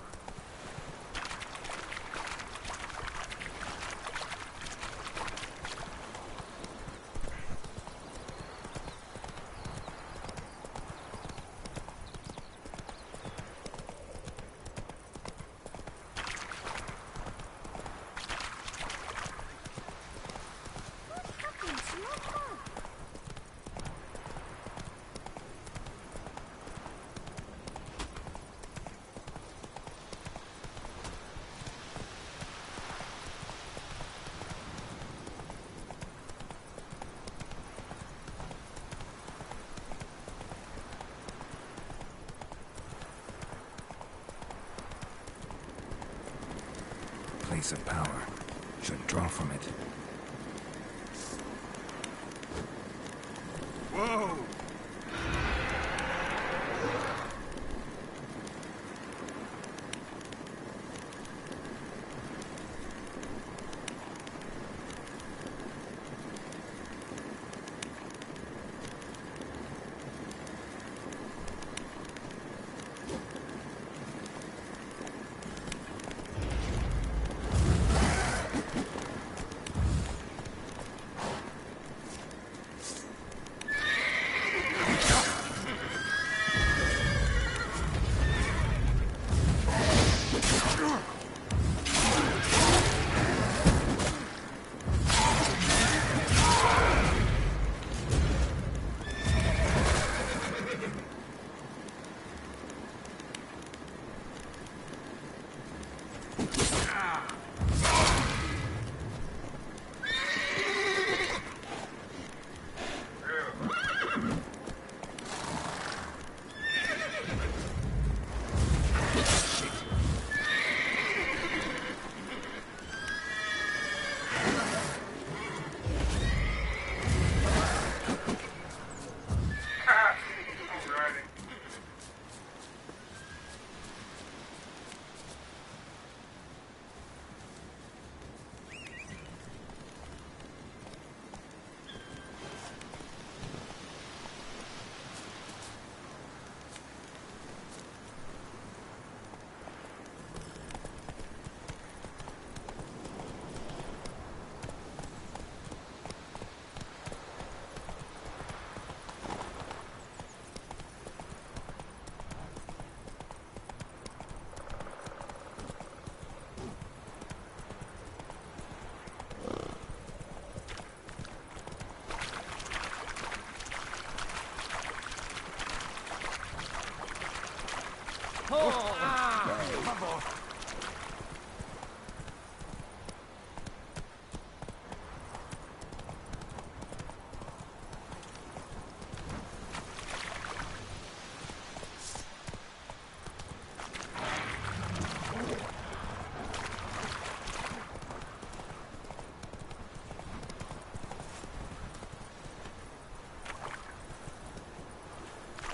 Place of power. Should draw from it. Whoa!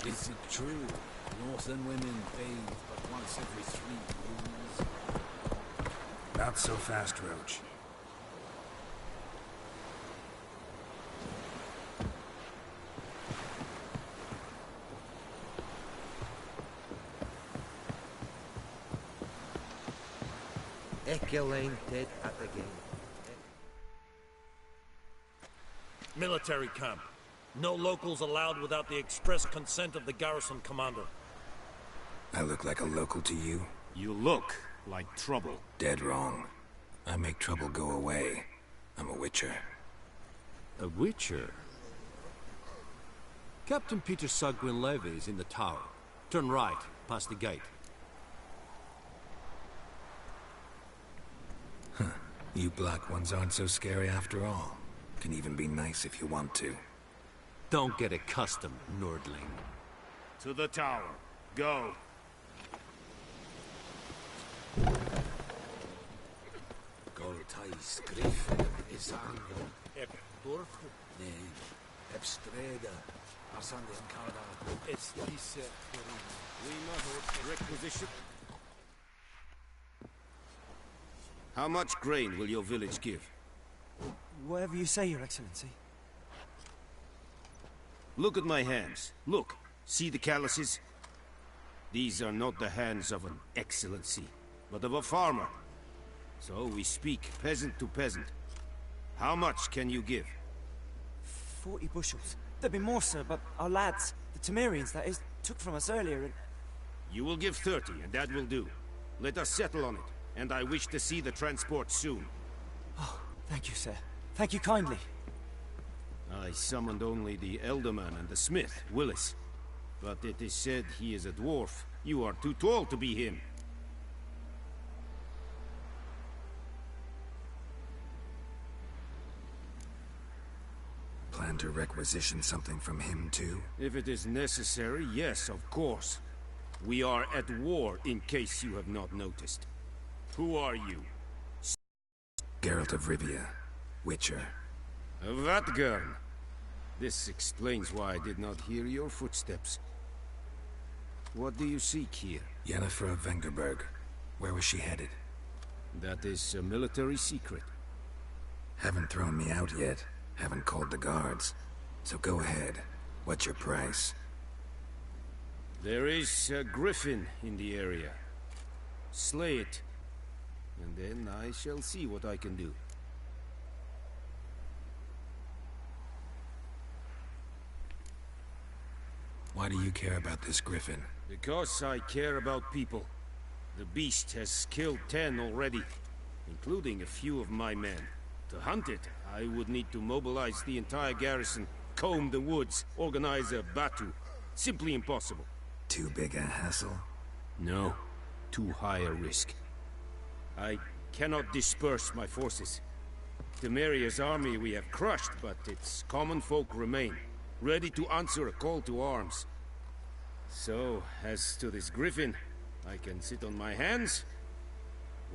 Is it true? Northern women bathe but once every 3 moons? Not so fast, Roach. Ekel ain't dead at the game. Military camp. No locals allowed without the express consent of the garrison commander. I look like a local to you? You look like trouble. Dead wrong. I make trouble go away. I'm a witcher. A witcher? Captain Peter Sagwin Levy is in the tower. Turn right, past the gate. Huh. You black ones aren't so scary after all. Can even be nice if you want to. Don't get accustomed, Nordling. To the tower. Go. Goltais Griff is Anglo. Dorf? Nee. Ebstreda. Asande and Canada. It's this. We must requisition. How much grain will your village give? Whatever you say, Your Excellency. Look at my hands. Look. See the calluses? These are not the hands of an excellency, but of a farmer. So we speak peasant to peasant. How much can you give? 40 bushels. There'd be more, sir, but our lads, the Temerians, that is, took from us earlier and... You will give 30, and that will do. Let us settle on it, and I wish to see the transport soon. Oh, thank you, sir. Thank you kindly. I summoned only the Elderman and the smith, Willis. But it is said he is a dwarf. You are too tall to be him. Plan to requisition something from him, too? If it is necessary, yes, of course. We are at war, in case you have not noticed. Who are you? Geralt of Rivia, Witcher. Vatt'ghern. This explains why I did not hear your footsteps. What do you seek here? Yennefer of Vengerberg. Where was she headed? That is a military secret. Haven't thrown me out yet. Haven't called the guards. So go ahead. What's your price? There is a griffin in the area. Slay it. And then I shall see what I can do. Why do you care about this griffin? Because I care about people. The beast has killed 10 already, including a few of my men. To hunt it, I would need to mobilize the entire garrison, comb the woods, organize a batu. Simply impossible. Too big a hassle? No. Too high a risk. I cannot disperse my forces. Temeria's army we have crushed, but its common folk remain, ready to answer a call to arms. So, as to this griffin, I can sit on my hands,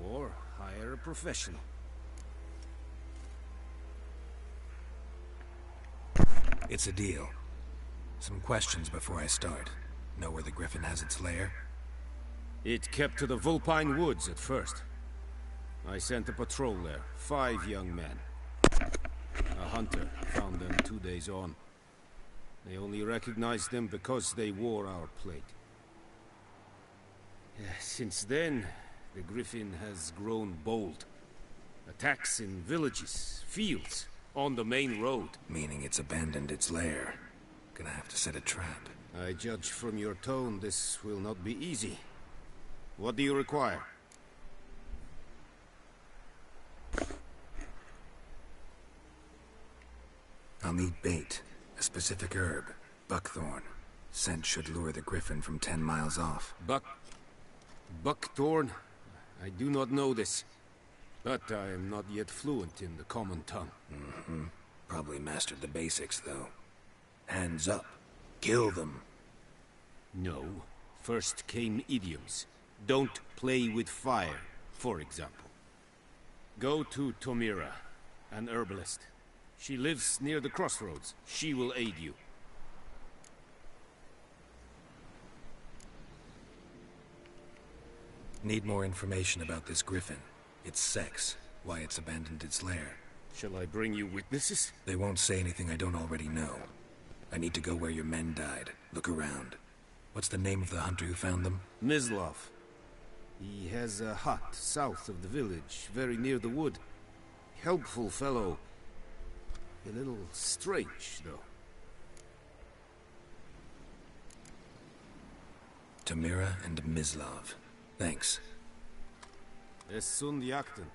or hire a professional. It's a deal. Some questions before I start. Know where the griffin has its lair? It kept to the Vulpine Woods at first. I sent a patrol there, 5 young men. A hunter found them 2 days on. They only recognized them because they wore our plate. Since then, the griffin has grown bold. Attacks in villages, fields, on the main road. Meaning it's abandoned its lair. Gonna have to set a trap. I judge from your tone this will not be easy. What do you require? I'll need bait. A specific herb. Buckthorn. Scent should lure the griffin from 10 miles off. Buckthorn? I do not know this. But I am not yet fluent in the common tongue. Probably mastered the basics, though. Hands up. Kill them. No. First came idioms. Don't play with fire, for example. Go to Tomira, an herbalist. She lives near the crossroads. She will aid you. Need more information about this griffin. Its sex, why it's abandoned its lair. Shall I bring you witnesses? They won't say anything I don't already know. I need to go where your men died. Look around. What's the name of the hunter who found them? Mislav. He has a hut south of the village, very near the wood. Helpful fellow. A little strange, though. Tomira and Mislav. Thanks. Es sunt jakten.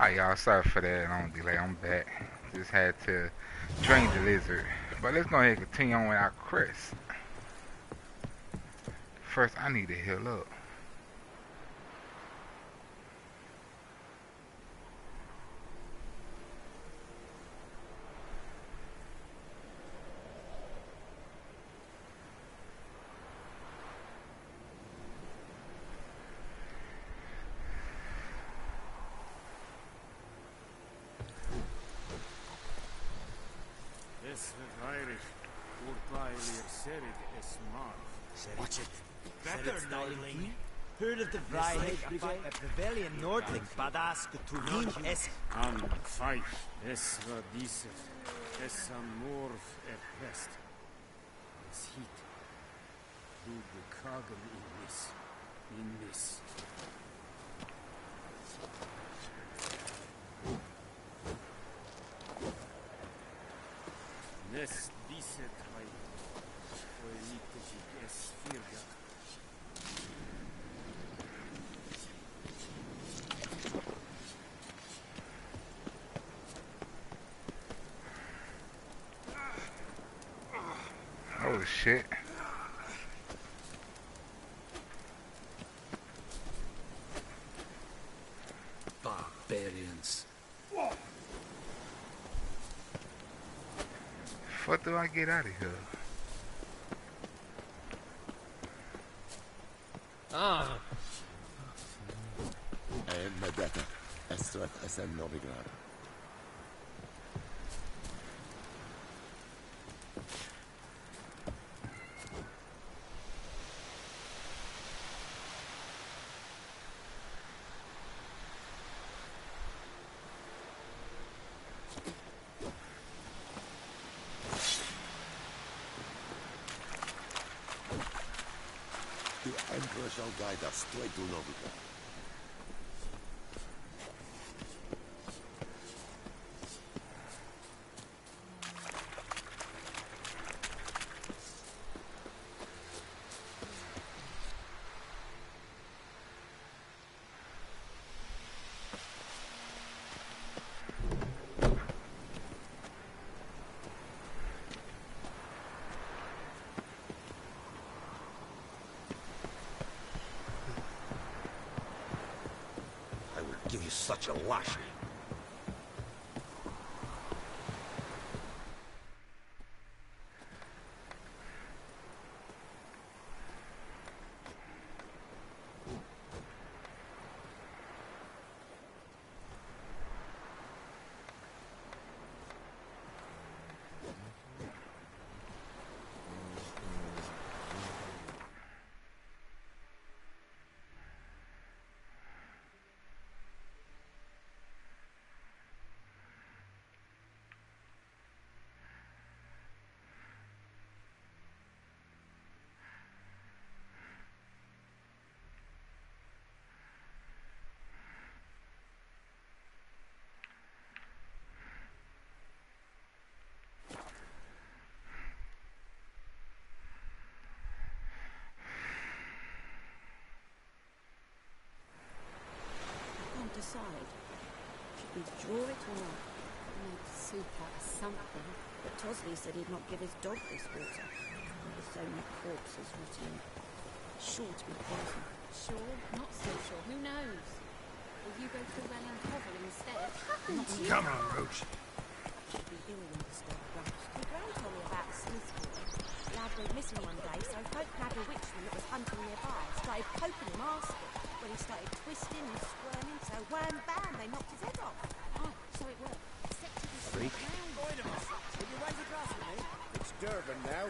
Hi y'all, sorry for that long delay. I'm back. Just had to drain the lizard. But let's go ahead and continue on with our quest. First, I need to heal up. Watch it. Better, darling. Heard of the Vrijheid Brigade? Rebellion Nordling, Badass Geturin es... An fight, es war diese, es amor erpresst. Es hit. Du beklagen in this. Nes diese drei, politische es virga. Oh shit. Barbarians. What do I get out of here? Ah! Medetta, Estret Esen Novigrad. The Emperor shall guide us straight to Novigrad. Give you such a lashing. Decide. Should we draw it or not? Make soup out of something. But Tosley said he'd not give his dog this water. There's so many corpses rotting. Sure to be poison. Sure? Not so sure. Who knows? Will you go to Welling Hovel instead? What happened to you? Come on, Roach. Should be ill when the dog rushed. The Gran told me about a Smith boy. Lad went missing one day, so folk nabbed a witchman that was hunting nearby. Started poking him, asking. When he started twisting and squirming, so wham bam, they knocked his head off. Oh, so it worked. Freak. Will you raise a glass with me? It's Durban now.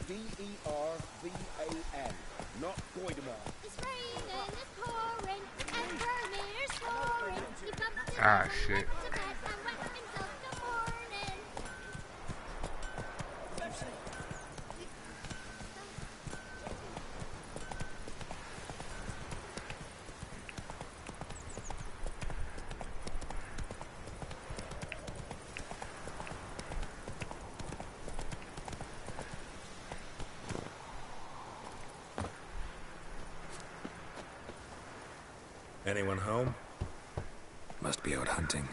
D-E-R-V-A-N. Not Goidemar. It's raining, it's pouring, and Vermeer's snoring. He bumped into Ah, him, shit. went to bed, and went up until the morning. Anyone home? Must be out hunting.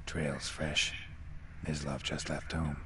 Trail's fresh. Mislav just left home.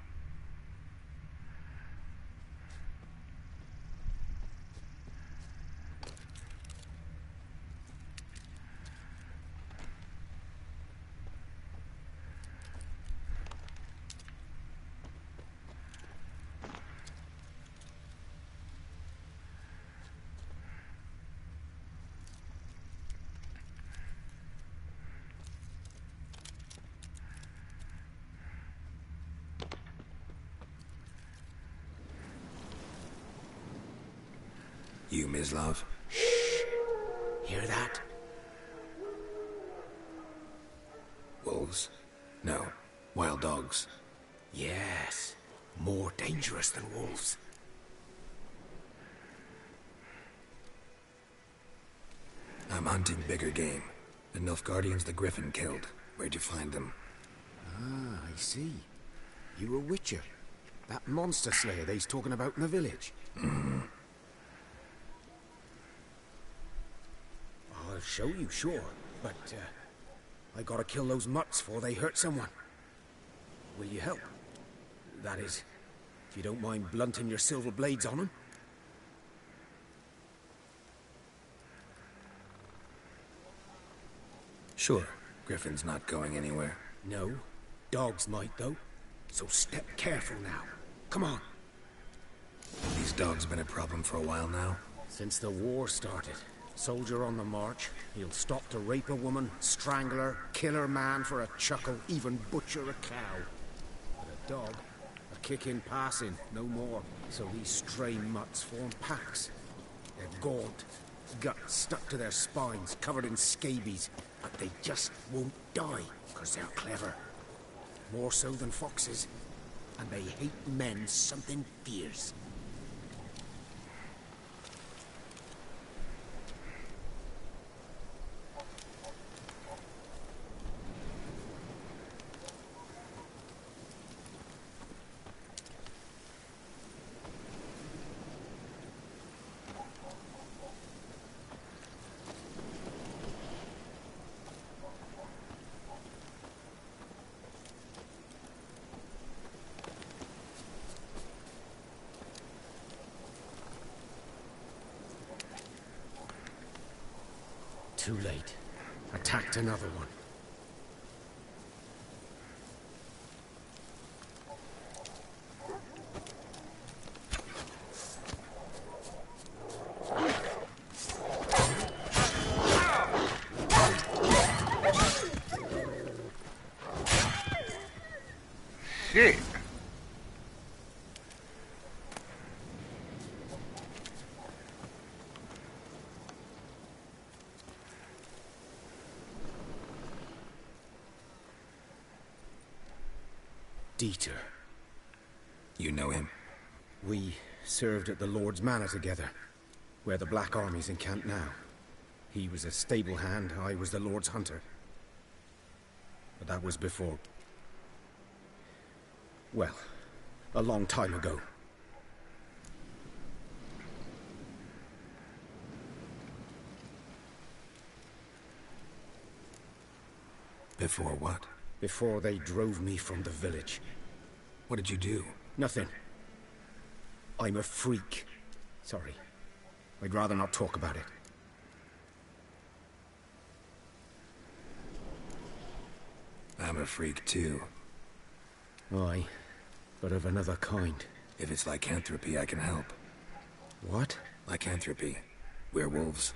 You, Mislav? Hear that? Wolves? No. Wild dogs. Yes. More dangerous than wolves. I'm hunting bigger game. The Nilfgaardians the Griffin killed. Where'd you find them? Ah, I see. You a witcher. That monster slayer they's talking about in the village. Mm-hmm. I'll show you, sure. But, I gotta kill those mutts before they hurt someone. Will you help? That is, if you don't mind blunting your silver blades on them. Sure. Griffin's not going anywhere. No. Dogs might, though. So step careful now. Come on. These dogs been a problem for a while now? Since the war started. Soldier on the march, he'll stop to rape a woman, strangle her, kill her man for a chuckle, even butcher a cow. But a dog, a kick in passing, no more. So these stray mutts form packs. They're gaunt, guts stuck to their spines, covered in scabies, but they just won't die, because they're clever. More so than foxes, and they hate men something fierce. Too late. Attacked another one. Shit. Dieter. You know him? We served at the Lord's Manor together, where the Black Army's encamped now. He was a stable hand, I was the Lord's hunter. But that was before... well, a long time ago. Before what? Before they drove me from the village. What did you do? Nothing. I'm a freak. Sorry. I'd rather not talk about it. I'm a freak too. Aye, but of another kind. If it's lycanthropy, I can help. What? Lycanthropy. Werewolves.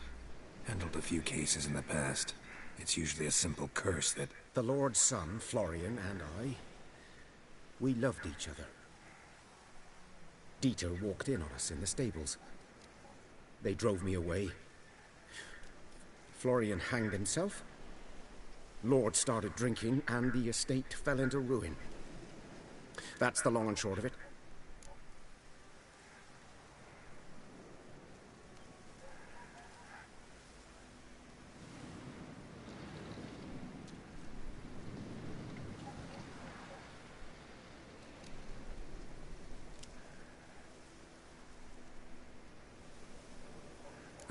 Handled a few cases in the past. It's usually a simple curse that... The Lord's son, Florian, and I... we loved each other. Dieter walked in on us in the stables. They drove me away. Florian hanged himself. Lord started drinking, and the estate fell into ruin. That's the long and short of it.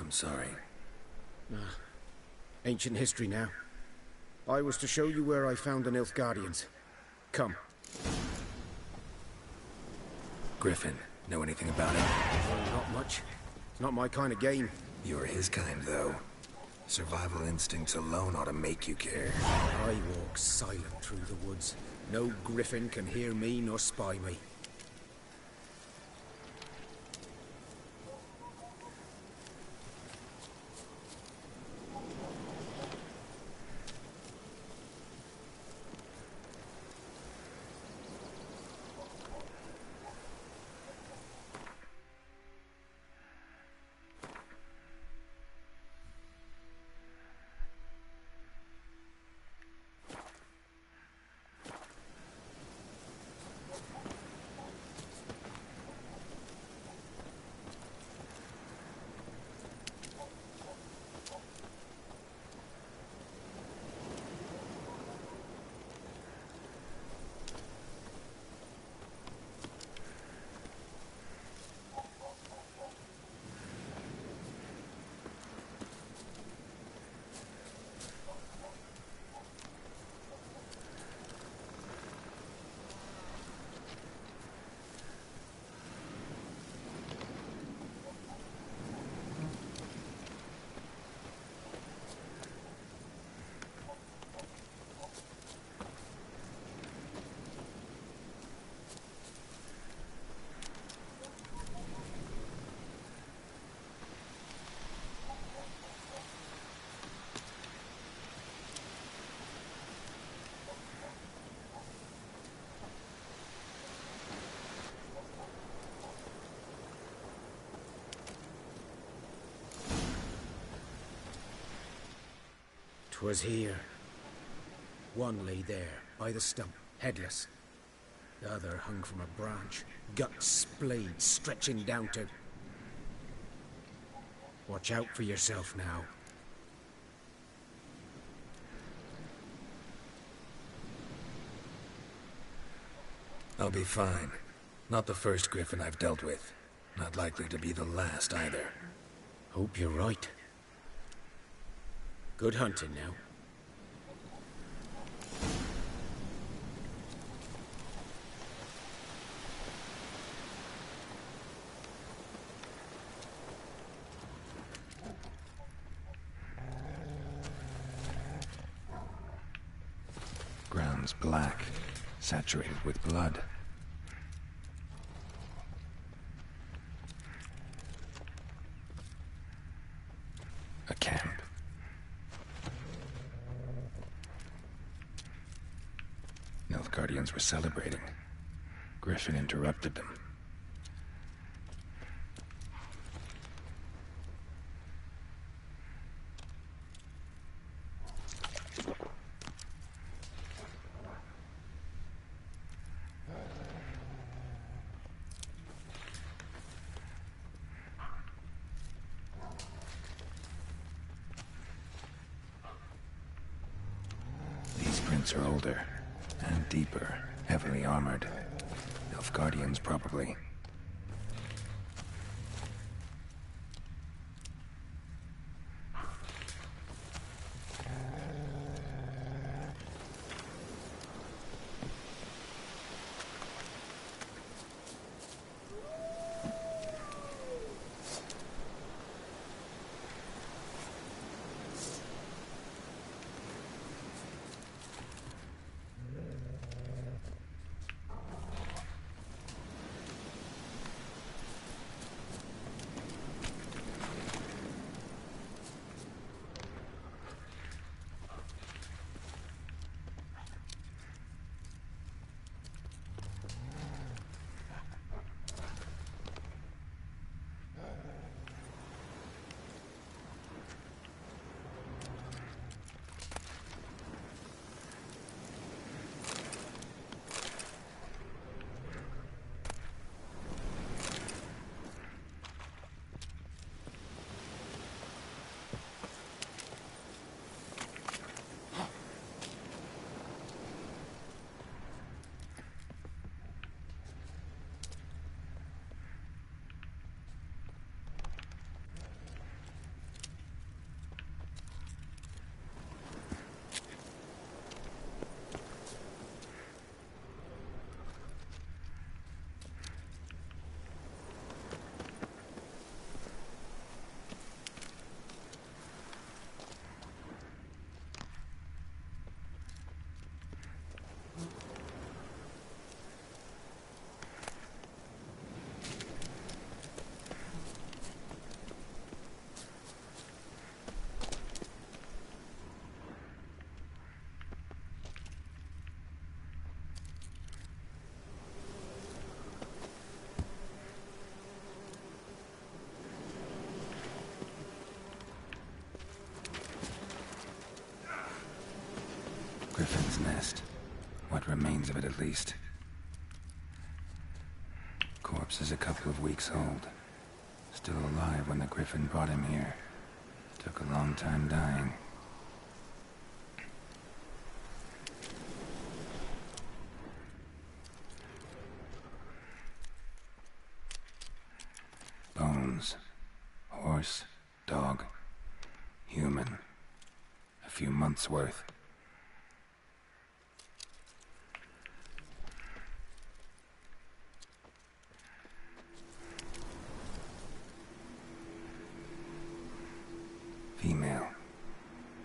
I'm sorry. Ancient history now. I was to show you where I found the Nilfgaardians. Come. Griffin, know anything about it? Well, not much. It's not my kind of game. You're his kind, though. Survival instincts alone ought to make you care. I walk silent through the woods. No Griffin can hear me nor spy me. Was here. One lay there, by the stump, headless. The other hung from a branch, guts splayed, stretching down to... Watch out for yourself now. I'll be fine. Not the first Griffin I've dealt with. Not likely to be the last, either. Hope you're right. Good hunting now. Ground's black, saturated with blood. A camp. Nilfgaardians were celebrating. Griffin interrupted them. These prints are older and deeper, heavily armored. Nilfgaardians, probably. Griffin's nest. What remains of it, at least. Corpse is a couple of weeks old. Still alive when the Griffin brought him here. Took a long time dying. Bones. Horse, dog, human. A few months' worth. Female.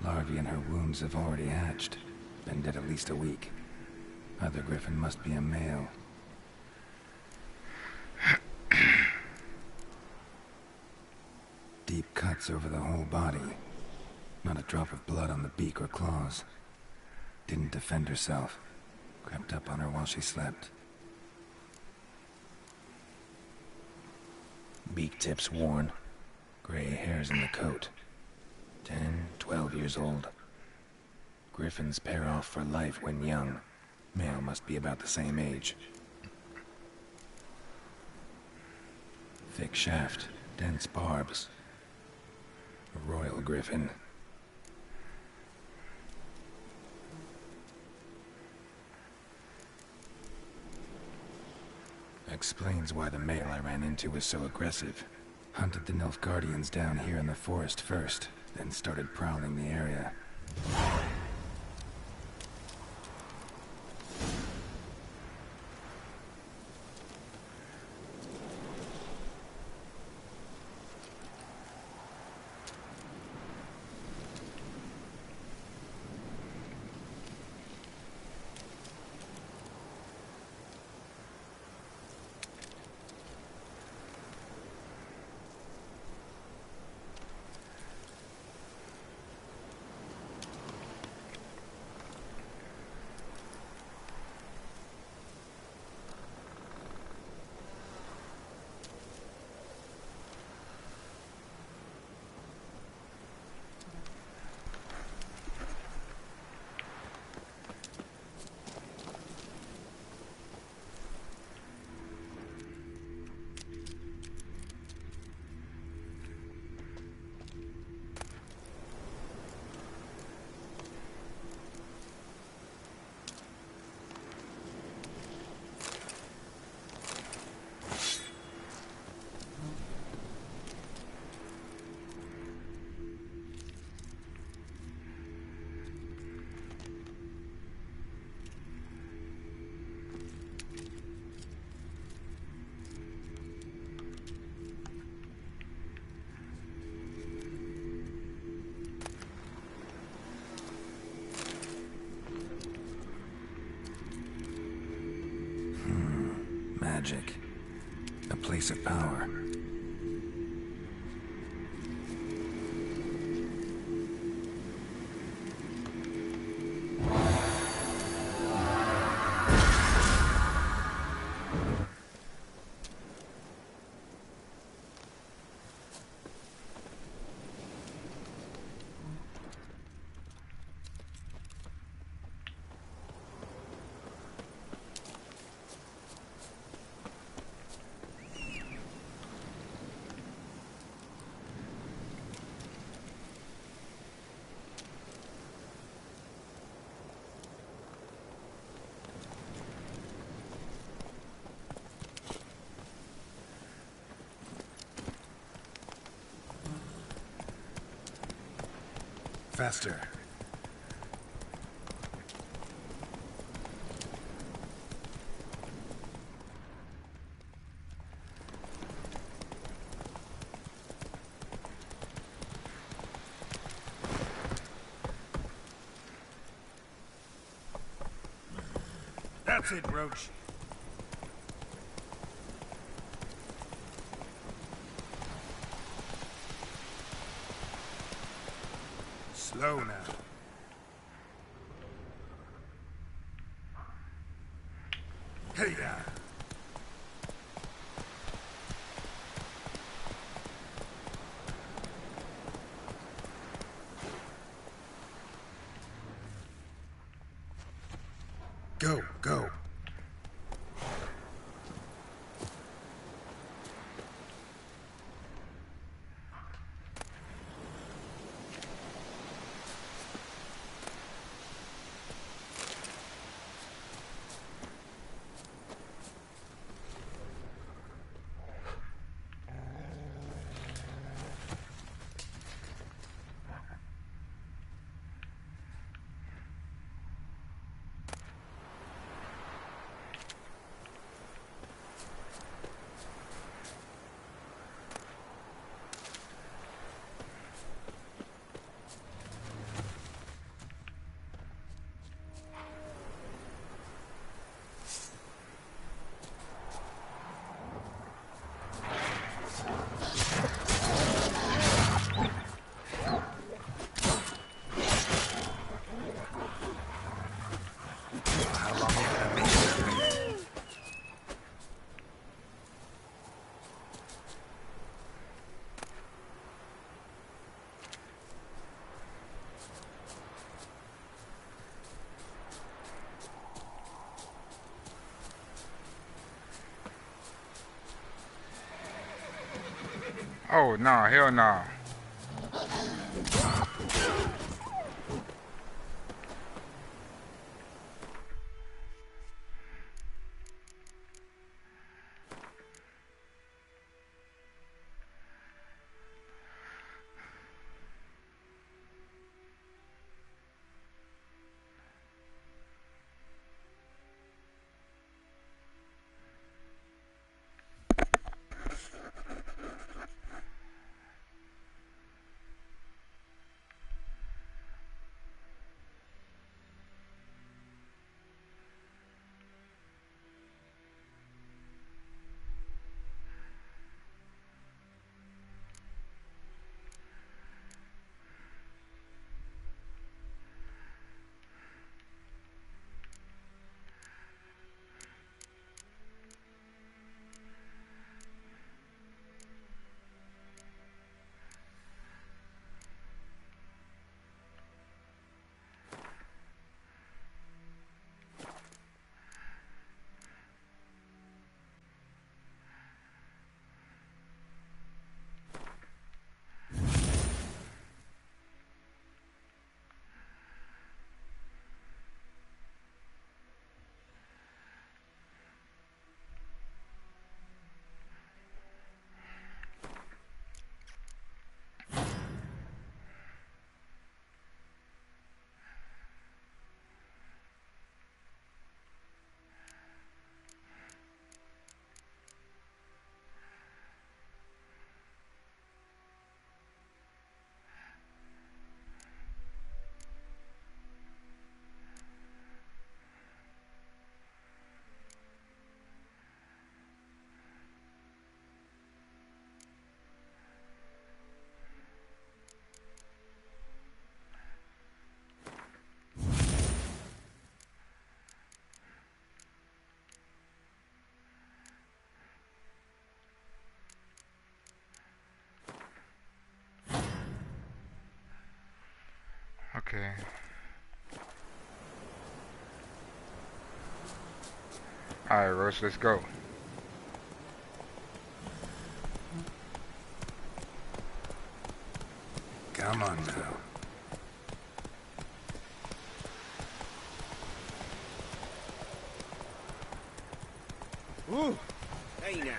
Larvae in her wounds have already hatched. Been dead at least a week. Other Griffin must be a male. Deep cuts over the whole body. Not a drop of blood on the beak or claws. Didn't defend herself. Crept up on her while she slept. Beak tips worn. Gray hairs in the coat. 10, 12 years old. Griffins pair off for life when young. Male must be about the same age. Thick shaft, dense barbs. A royal griffin. Explains why the male I ran into was so aggressive. Hunted the Nilfgaardians down here in the forest first, then started prowling the area. Magic. A place of power. Faster. That's it, Roach. Slow now. Hey now. Go, go. Oh, no, hell no. Okay. Alright, Rush, let's go. Come on now. Ooh, hey now.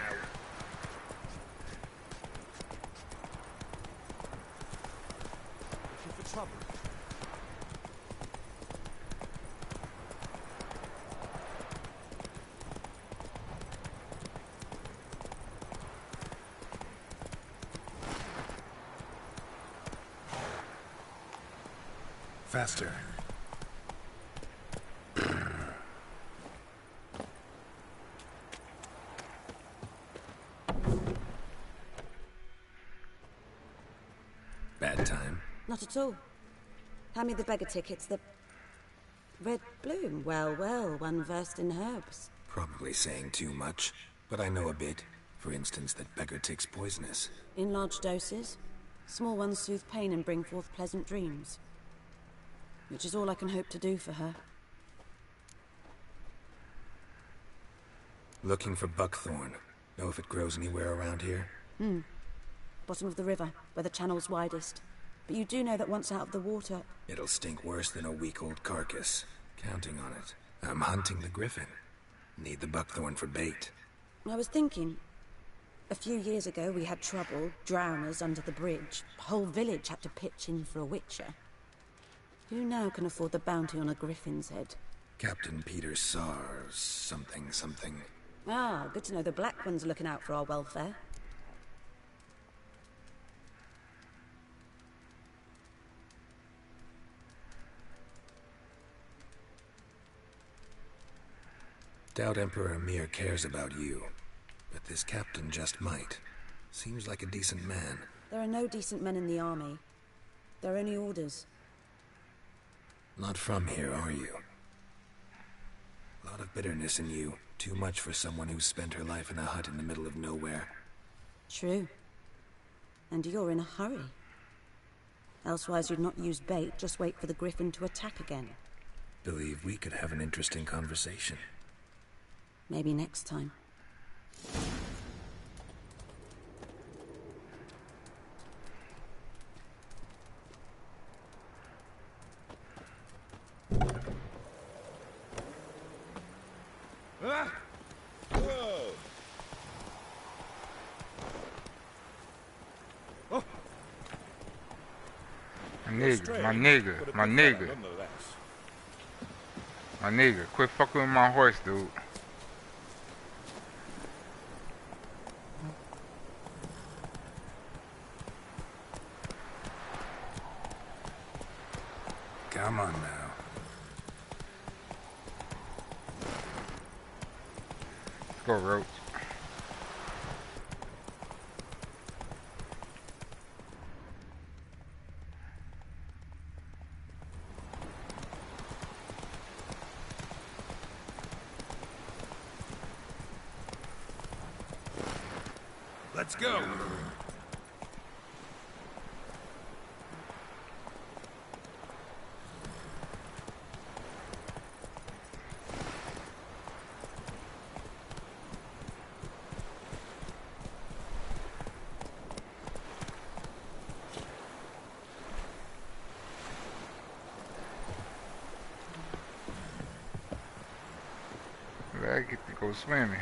Looking for trouble? Faster. Bad time. Not at all. Hand me the beggar tickets, the... Red bloom. Well, well, one versed in herbs. Probably saying too much, but I know a bit. For instance, that beggar tick's poisonous. In large doses. Small ones soothe pain and bring forth pleasant dreams. Which is all I can hope to do for her. Looking for buckthorn. Know if it grows anywhere around here? Bottom of the river, where the channel's widest. But you do know that once out of the water... It'll stink worse than a week-old carcass. Counting on it. I'm hunting the griffin. Need the buckthorn for bait. I was thinking... A few years ago, we had trouble, drowners under the bridge. The whole village had to pitch in for a witcher. Who now can afford the bounty on a griffin's head? Captain Peter Sars, something. Ah, good to know the Black One's looking out for our welfare. Doubt Emperor Emhyr cares about you. But this captain just might. Seems like a decent man. There are no decent men in the army. There are only orders. Not from here, are you? A lot of bitterness in you. Too much for someone who's spent her life in a hut in the middle of nowhere. True. And you're in a hurry. Elsewise you'd not use bait, just wait for the griffin to attack again. Believe we could have an interesting conversation. Maybe next time. My nigga, quit fucking with my horse, dude. Come on now. Go, Roach. Let's go. I get to go swimming.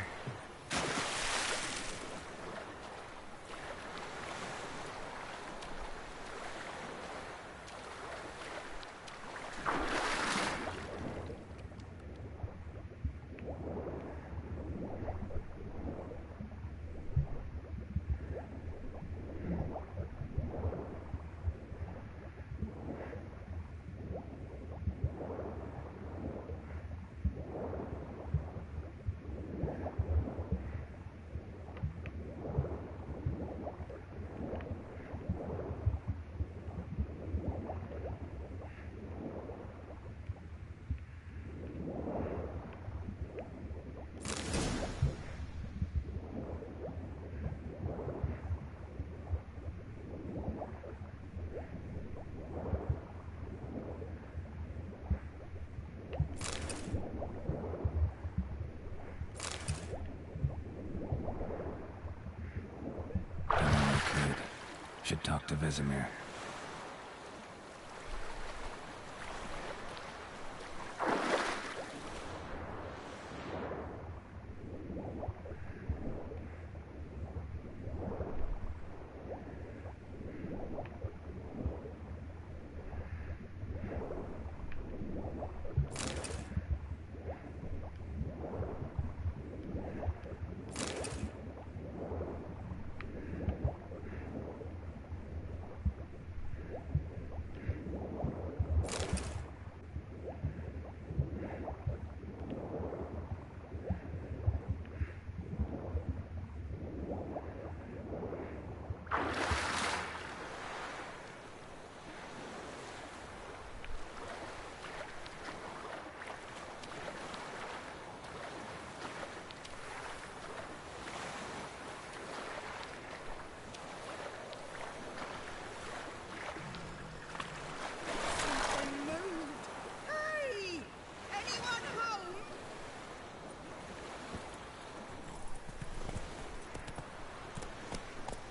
Should talk to Vesemir.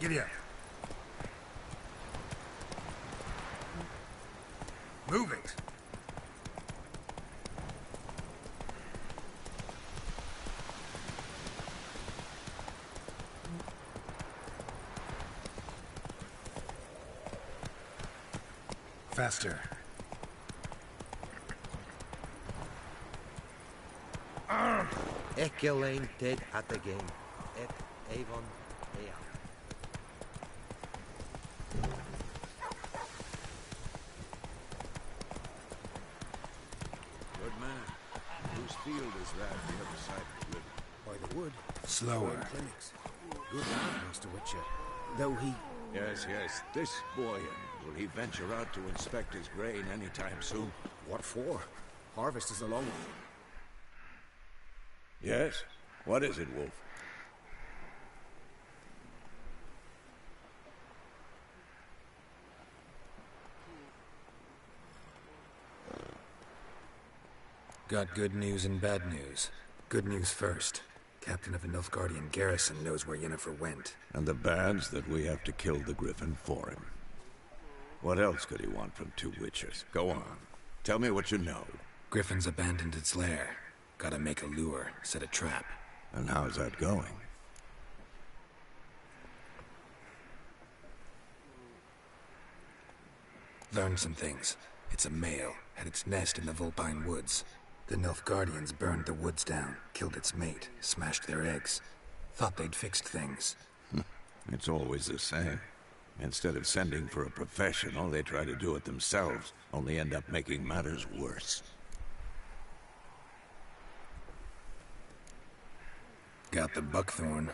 Giddy up. Move it. Faster. Echelane dead at the game. Avon Ea. Good man. Whose field is that on the other side of the river? By the wood. Slower. Clinics. Good man, Master Witcher. Though he... Yes, yes. This boy, will he venture out to inspect his grain anytime soon? What for? Harvest is a long one. Yes? What is it, Wolf? Got good news and bad news. Good news first. Captain of the Nilfgaardian garrison knows where Yennefer went. And the bad's that we have to kill the Griffin for him. What else could he want from two Witchers? Go on. Tell me what you know. Griffin's abandoned its lair. Gotta make a lure, set a trap. And how's that going? Learned some things. It's a male, had its nest in the Vulpine Woods. The Nilfgaardians burned the woods down, killed its mate, smashed their eggs. Thought they'd fixed things. It's always the same. Instead of sending for a professional, they try to do it themselves, only end up making matters worse. Got the buckthorn.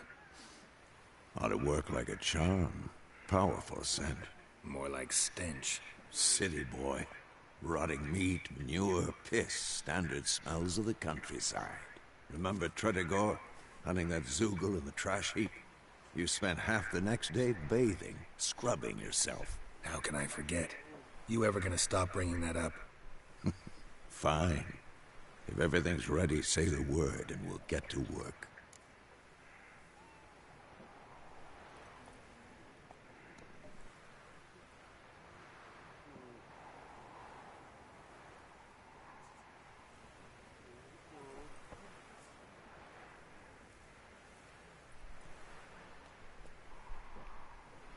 Ought to work like a charm. Powerful scent. More like stench. City boy. Rotting meat, manure, piss, standard smells of the countryside. Remember Tretogor? Hunting that Zoogle in the trash heap? You spent half the next day bathing, scrubbing yourself. How can I forget? You ever gonna stop bringing that up? Fine. If everything's ready, say the word and we'll get to work.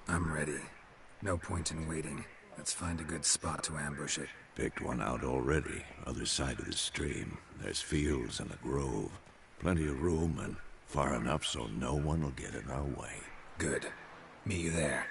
I'm ready. No point in waiting. Let's find a good spot to ambush it. Picked one out already. Other side of the stream. There's fields and a grove. Plenty of room and far enough so no one will get in our way. Good. Meet you there.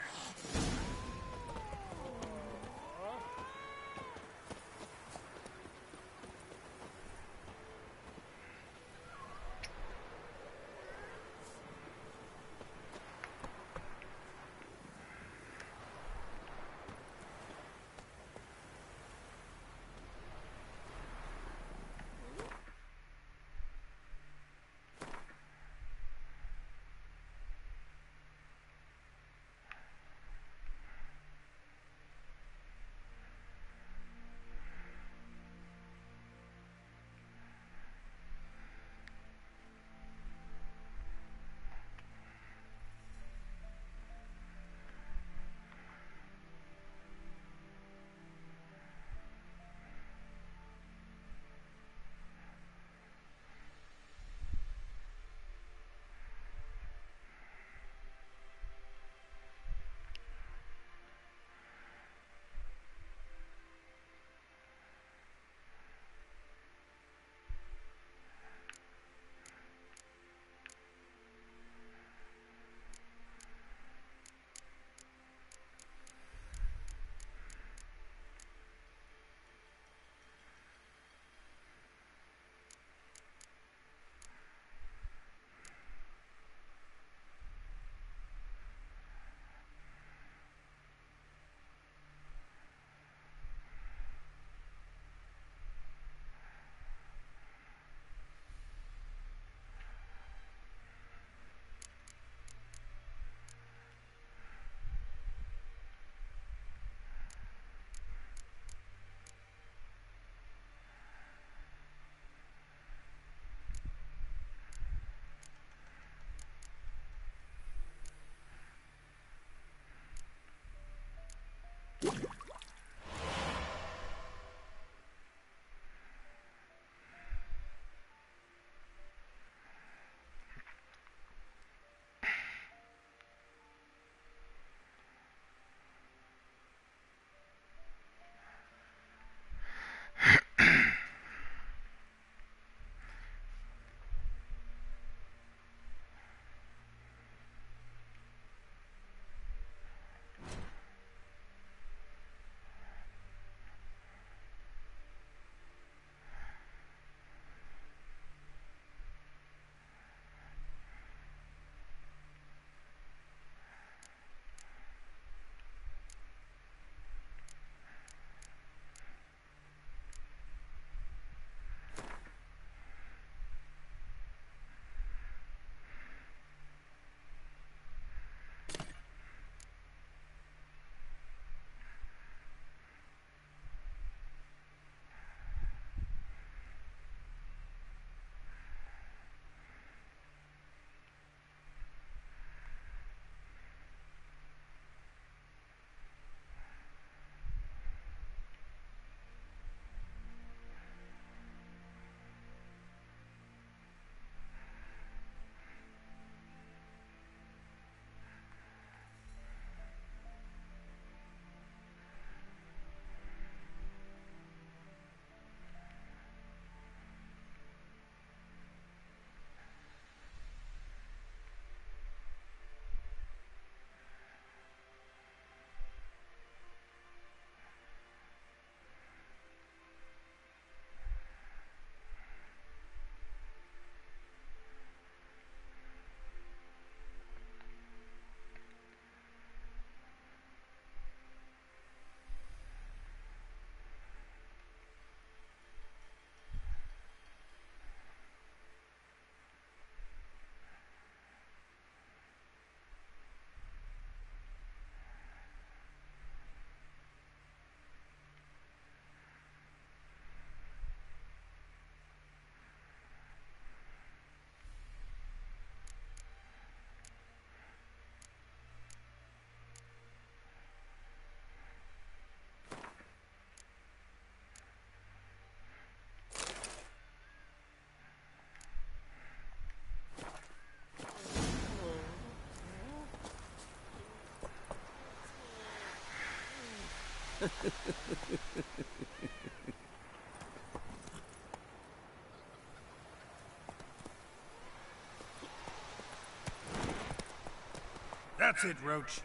That's it, Roach.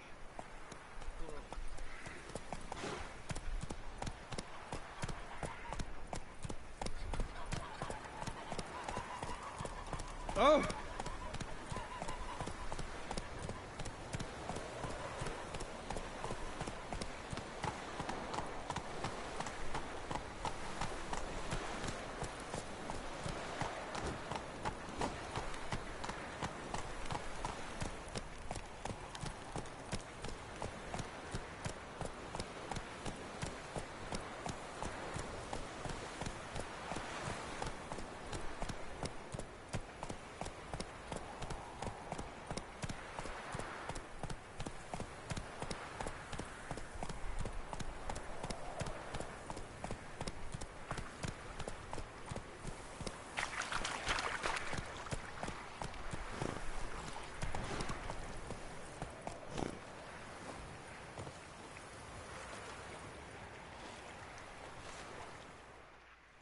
Oh!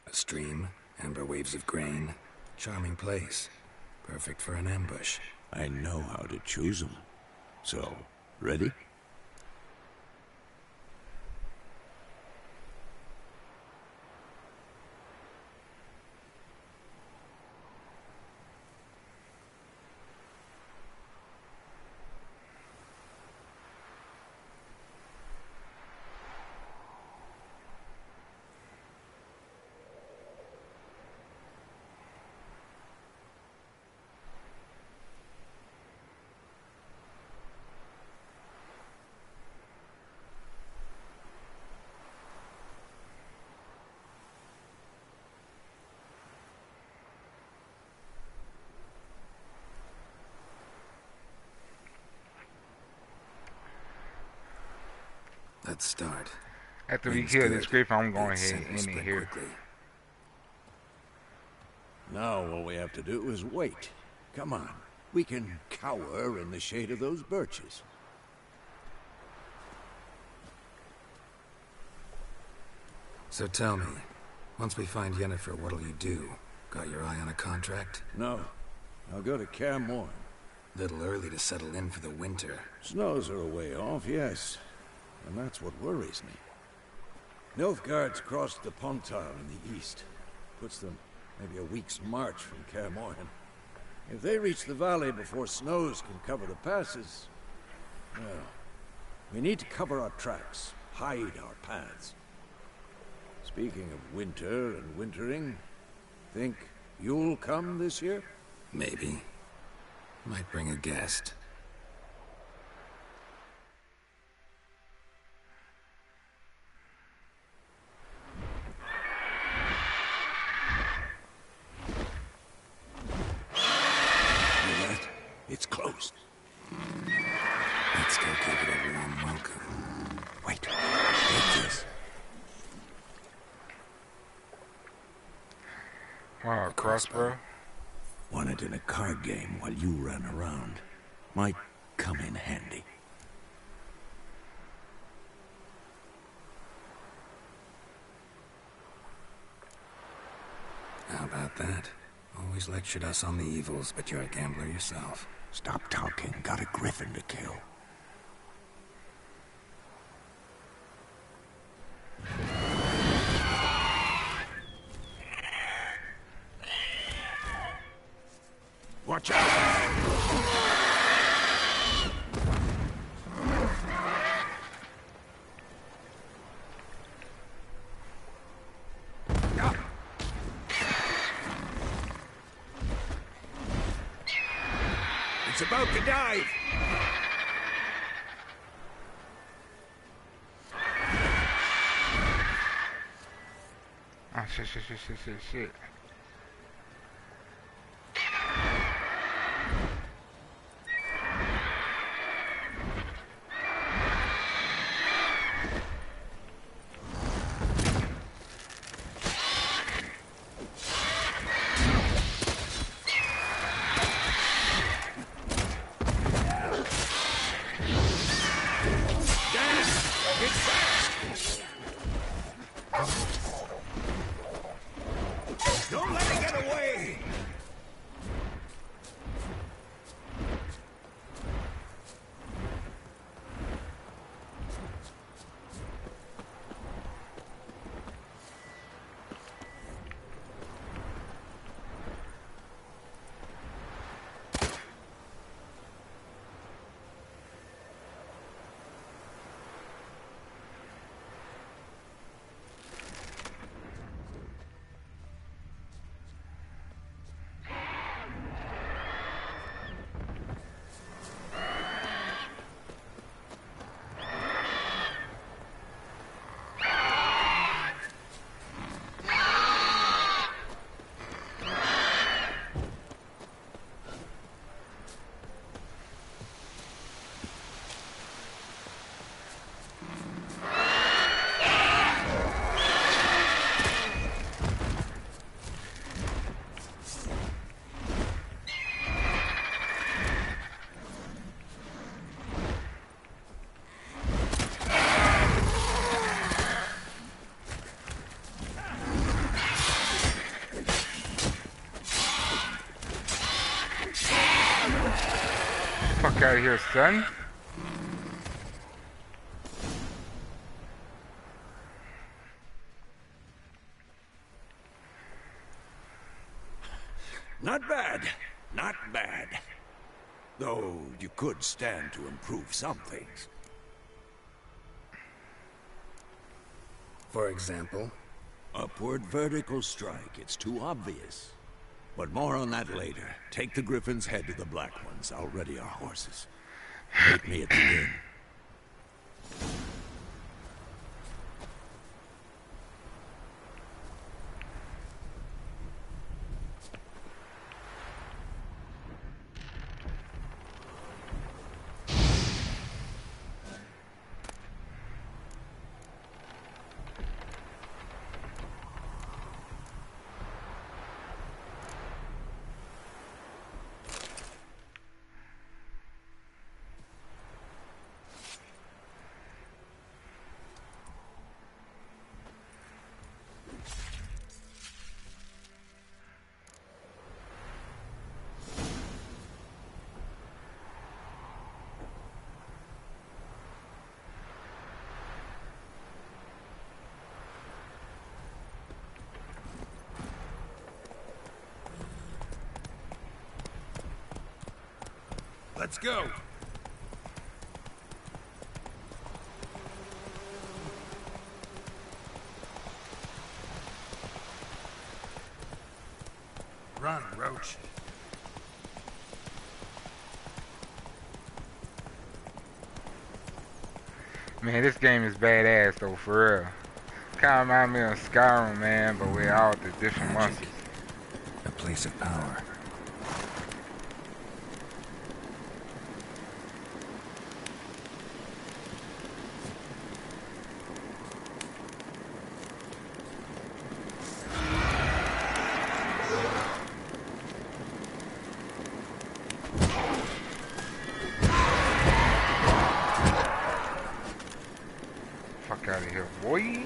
A stream, amber waves of grain. Charming place. Perfect for an ambush. I know how to choose them. So, ready? Let's start. After we kill this griffin, I'm going ahead and end it here. Quickly. Now all we have to do is wait. Come on. We can cower in the shade of those birches. So tell me, once we find Yennefer, what'll you do? Got your eye on a contract? No. I'll go to Kaer Morhen. Little early to settle in for the winter. Snows are a way off, yes. And that's what worries me. Nilfgaard's crossed the Pontar in the east. Puts them maybe a week's march from Kaer Morhen. If they reach the valley before snows can cover the passes, well, we need to cover our tracks, hide our paths. Speaking of winter and wintering, think you'll come this year? Maybe. Might bring a guest. It's closed. Let's go give it a warm welcome. Wait. Take this. Wow, crossbow. Won it in a card game while you ran around. Might come in handy. How about that? Always lectured us on the evils, but you're a gambler yourself. Stop talking. Got a griffin to kill. Watch out! It's about to dive! Oh, shit. Don't let it get away! Fuck out of here, son. Not bad. Not bad. Though you could stand to improve some things. For example? Upward vertical strike. It's too obvious. But more on that later. Take the Griffin's head to the Black Ones. I'll ready our horses. Meet me at the inn. Let's go. Run, Roach. Man, this game is badass though, for real. Kinda remind me of Skyrim, man, but without the different monsters. A place of power. Fuck out of here, boy.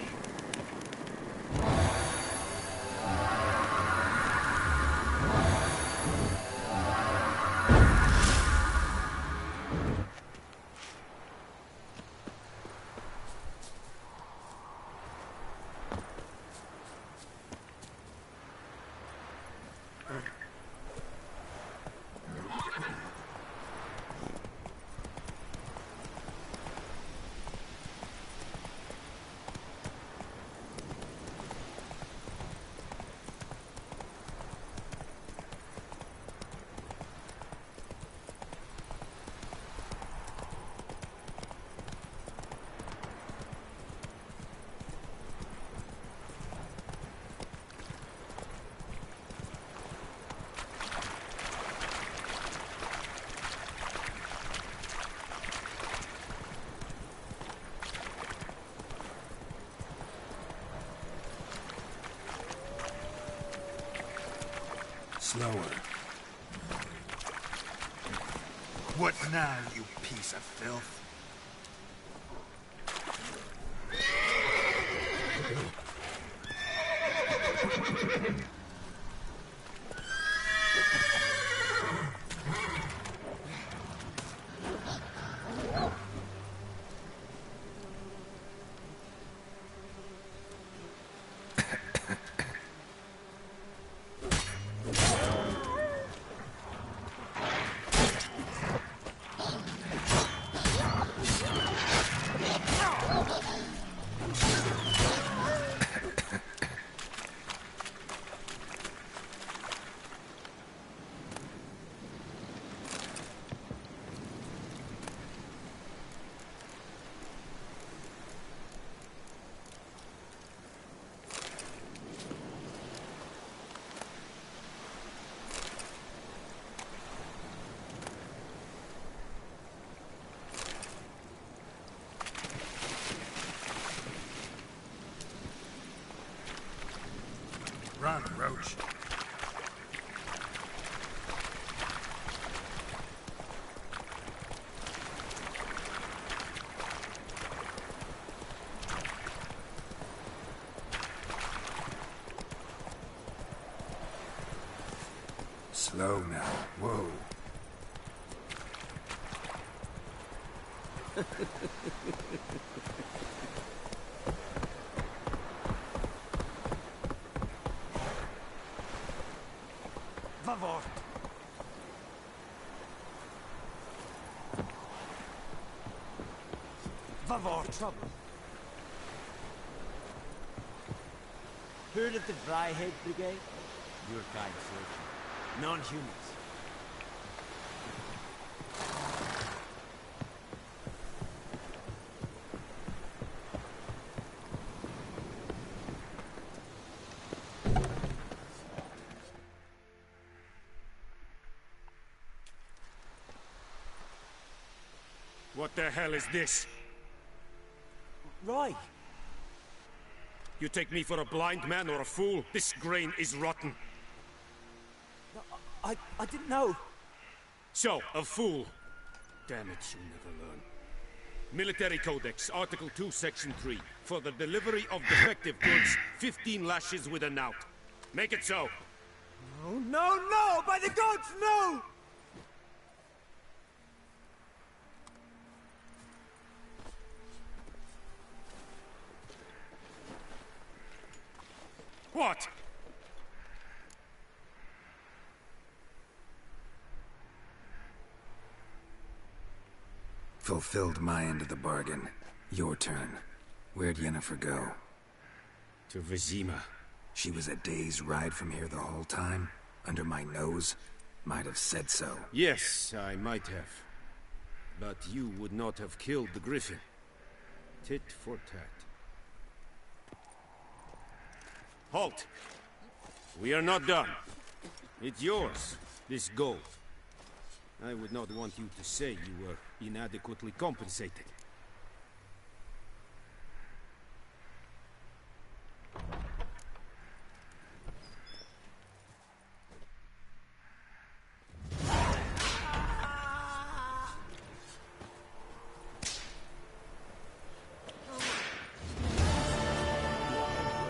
Slower. What now, you piece of filth? on, Roach. Slow now. Whoa. Favor. Favor, trouble. Heard of the Vryhead Brigade? Your kind, sir. Non-humans. What the hell is this? Right. You take me for a blind man or a fool? This grain is rotten. I didn't know. So, a fool. Damn it, you'll never learn. Military Codex, Article 2, Section 3. For the delivery of defective goods, 15 lashes with a knout. Make it so. No, no, no! By the gods, no! What? Fulfilled my end of the bargain. Your turn. Where'd Yennefer go? To Vizima. She was a day's ride from here the whole time? Under my nose? Might have said so. Yes, I might have. But you would not have killed the Griffin. Tit for tat. Halt! We are not done. It's yours, this gold. I would not want you to say you were inadequately compensated.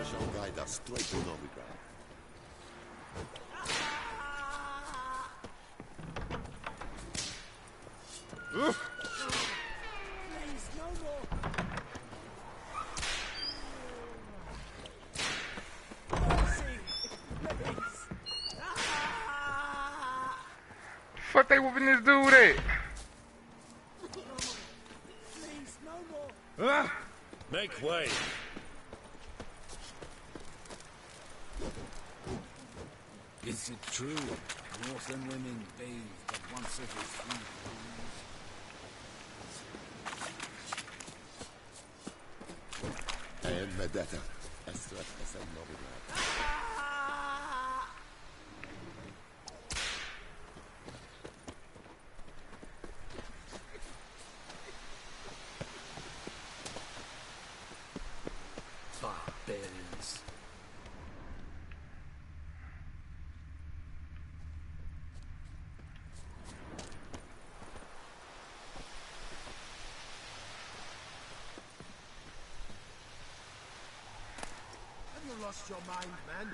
Shall guide us straight to Novigrad. Please, no more. Mercy, please. Fuck they whooping this dude at? Please, no more. Make way. Is it true? Northern women bathe but once every 3 moons. And Medetta. Estrat Esed Novigrad. Barbarians. Have you lost your mind, man?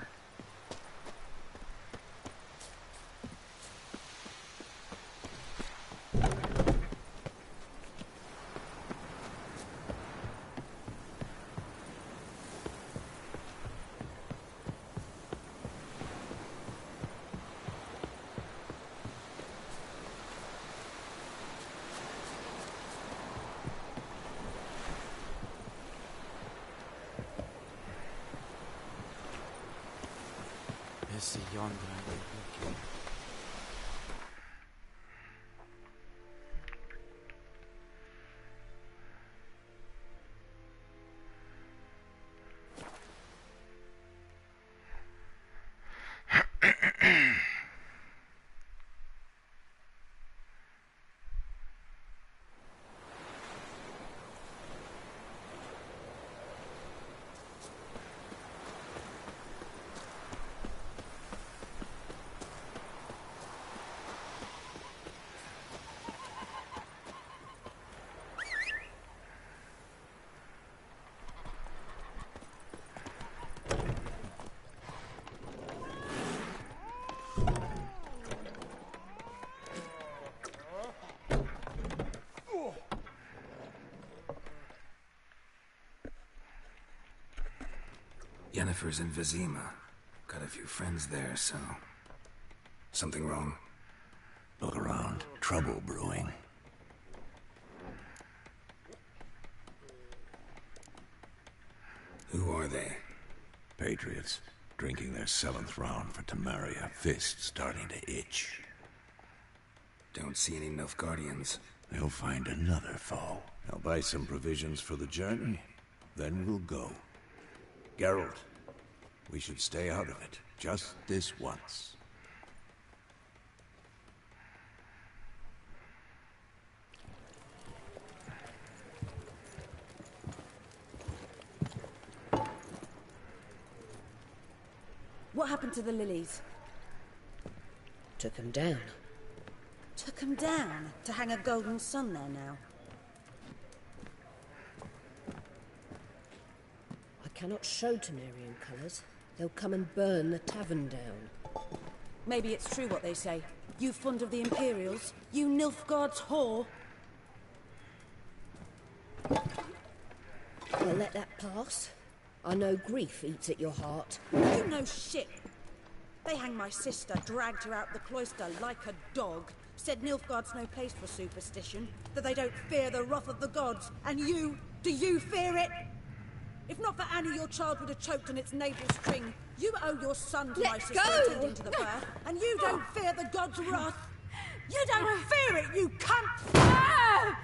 Esse yonder looking. Yennefer's in Vizima. Got a few friends there, so... Something wrong? Look around. Trouble brewing. Who are they? Patriots. Drinking their 7th round for Temeria. Fists starting to itch. Don't see any Nilfgaardians. They'll find another foe. I'll buy some provisions for the journey. Then we'll go. Geralt, we should stay out of it. Just this once. What happened to the lilies? Took them down. Took them down? To hang a golden sun there now? I cannot show Temerian colours. They'll come and burn the tavern down. Maybe it's true what they say. You fond of the Imperials? You Nilfgaard's whore? I'll let that pass. I know grief eats at your heart. You know shit. They hanged my sister, dragged her out the cloister like a dog, said Nilfgaard's no place for superstition, that they don't fear the wrath of the gods. And you, do you fear it? If not for Annie, your child would have choked on its navel string. You owe your son to my sister attending to the birth, and you don't fear the gods' wrath. You don't fear it, you cunt!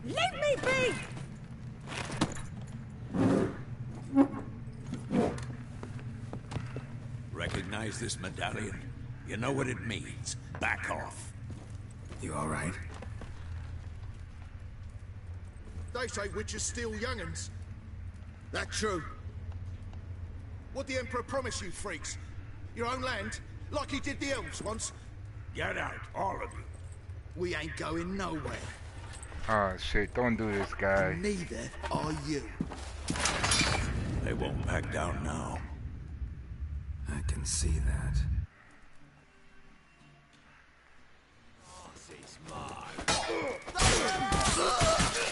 Leave me be! Recognize this medallion? You know what it means. Back off. You all right? They say witches steal young'uns. That true? What the Emperor promise you, freaks? Your own land? Like he did the elves once? Get out, all of you. We ain't going nowhere. Oh shit, don't do this, guy. Neither are you. They won't back down now. I can see that. This is mine.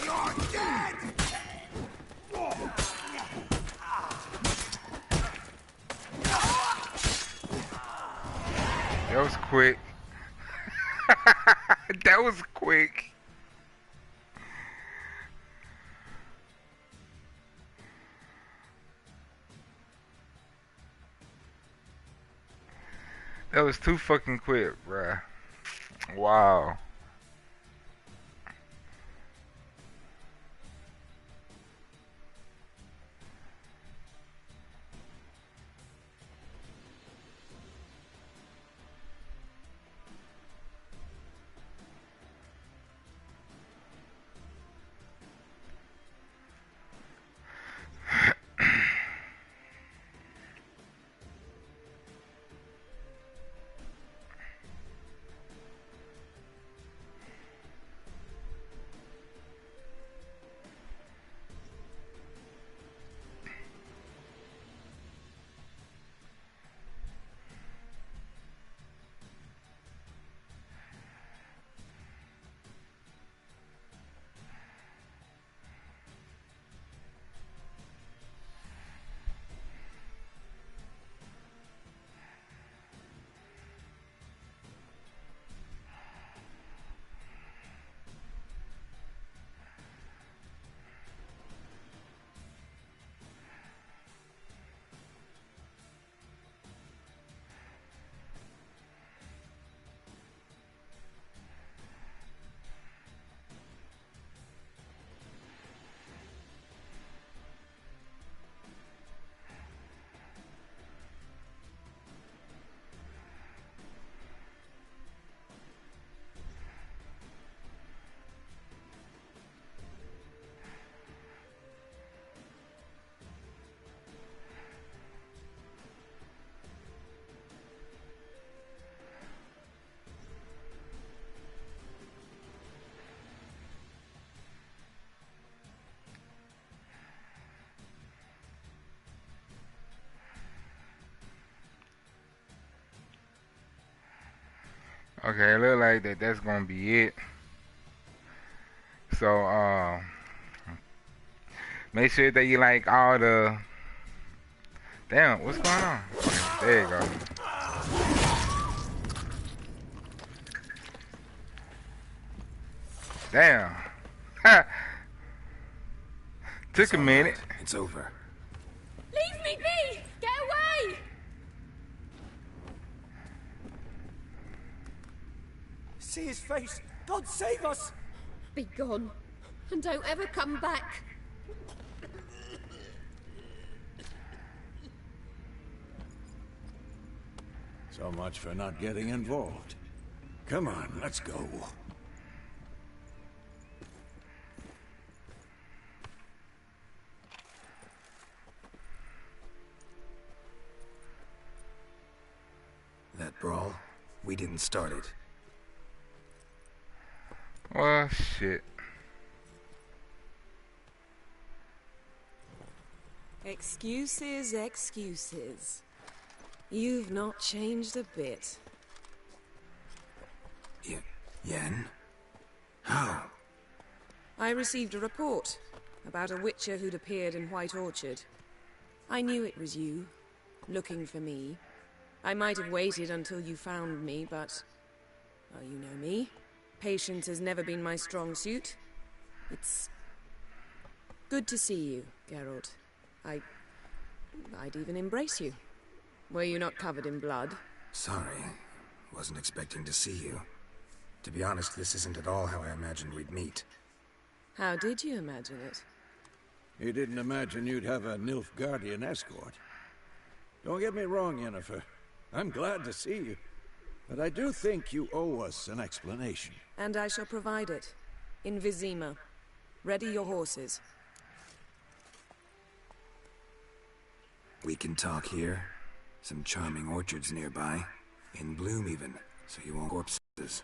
You're dead! That was quick. That was quick. That was too fucking quick, bruh. Wow. Okay, it look like that's gonna be it. So, Make sure that you like all the... Damn, what's going on? There you go. Damn. Took a minute. It's over. Leave me be! Get away! See his face! God save us! Be gone, and don't ever come back. So much for not getting involved. Come on, let's go. That brawl, we didn't start it. Well, shit. Excuses, excuses. You've not changed a bit. Yen? How? I received a report about a witcher who'd appeared in White Orchard. I knew it was you, looking for me. I might have waited until you found me, but... well, you know me. Patience has never been my strong suit. It's... good to see you, Geralt. I'd even embrace you. Were you not covered in blood? Sorry. Wasn't expecting to see you. To be honest, this isn't at all how I imagined we'd meet. How did you imagine it? You didn't imagine you'd have a Nilfgaardian escort. Don't get me wrong, Yennefer. I'm glad to see you. But I do think you owe us an explanation. And I shall provide it. In Vizima. Ready your horses. We can talk here. Some charming orchards nearby. In bloom even, so you won't corpses.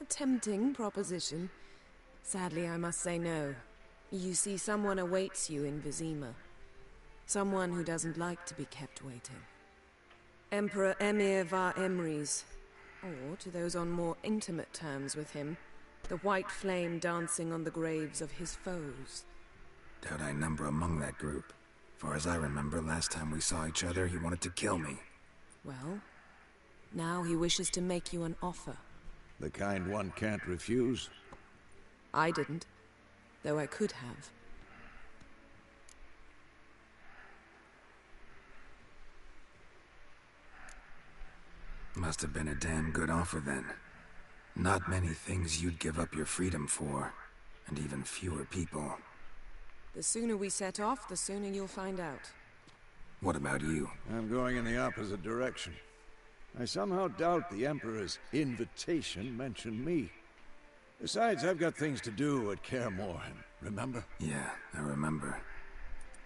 A tempting proposition. Sadly, I must say no. You see, someone awaits you in Vizima. Someone who doesn't like to be kept waiting. Emperor Emir var Emrys. Or, to those on more intimate terms with him, the white flame dancing on the graves of his foes. Doubt I number among that group. Far as I remember, last time we saw each other, he wanted to kill me. Well, now he wishes to make you an offer. The kind one can't refuse? I didn't, though I could have. Must have been a damn good offer then. Not many things you'd give up your freedom for, and even fewer people. The sooner we set off, the sooner you'll find out. What about you? I'm going in the opposite direction. I somehow doubt the Emperor's invitation mentioned me. Besides, I've got things to do at Kaer Morhen, remember? Yeah, I remember.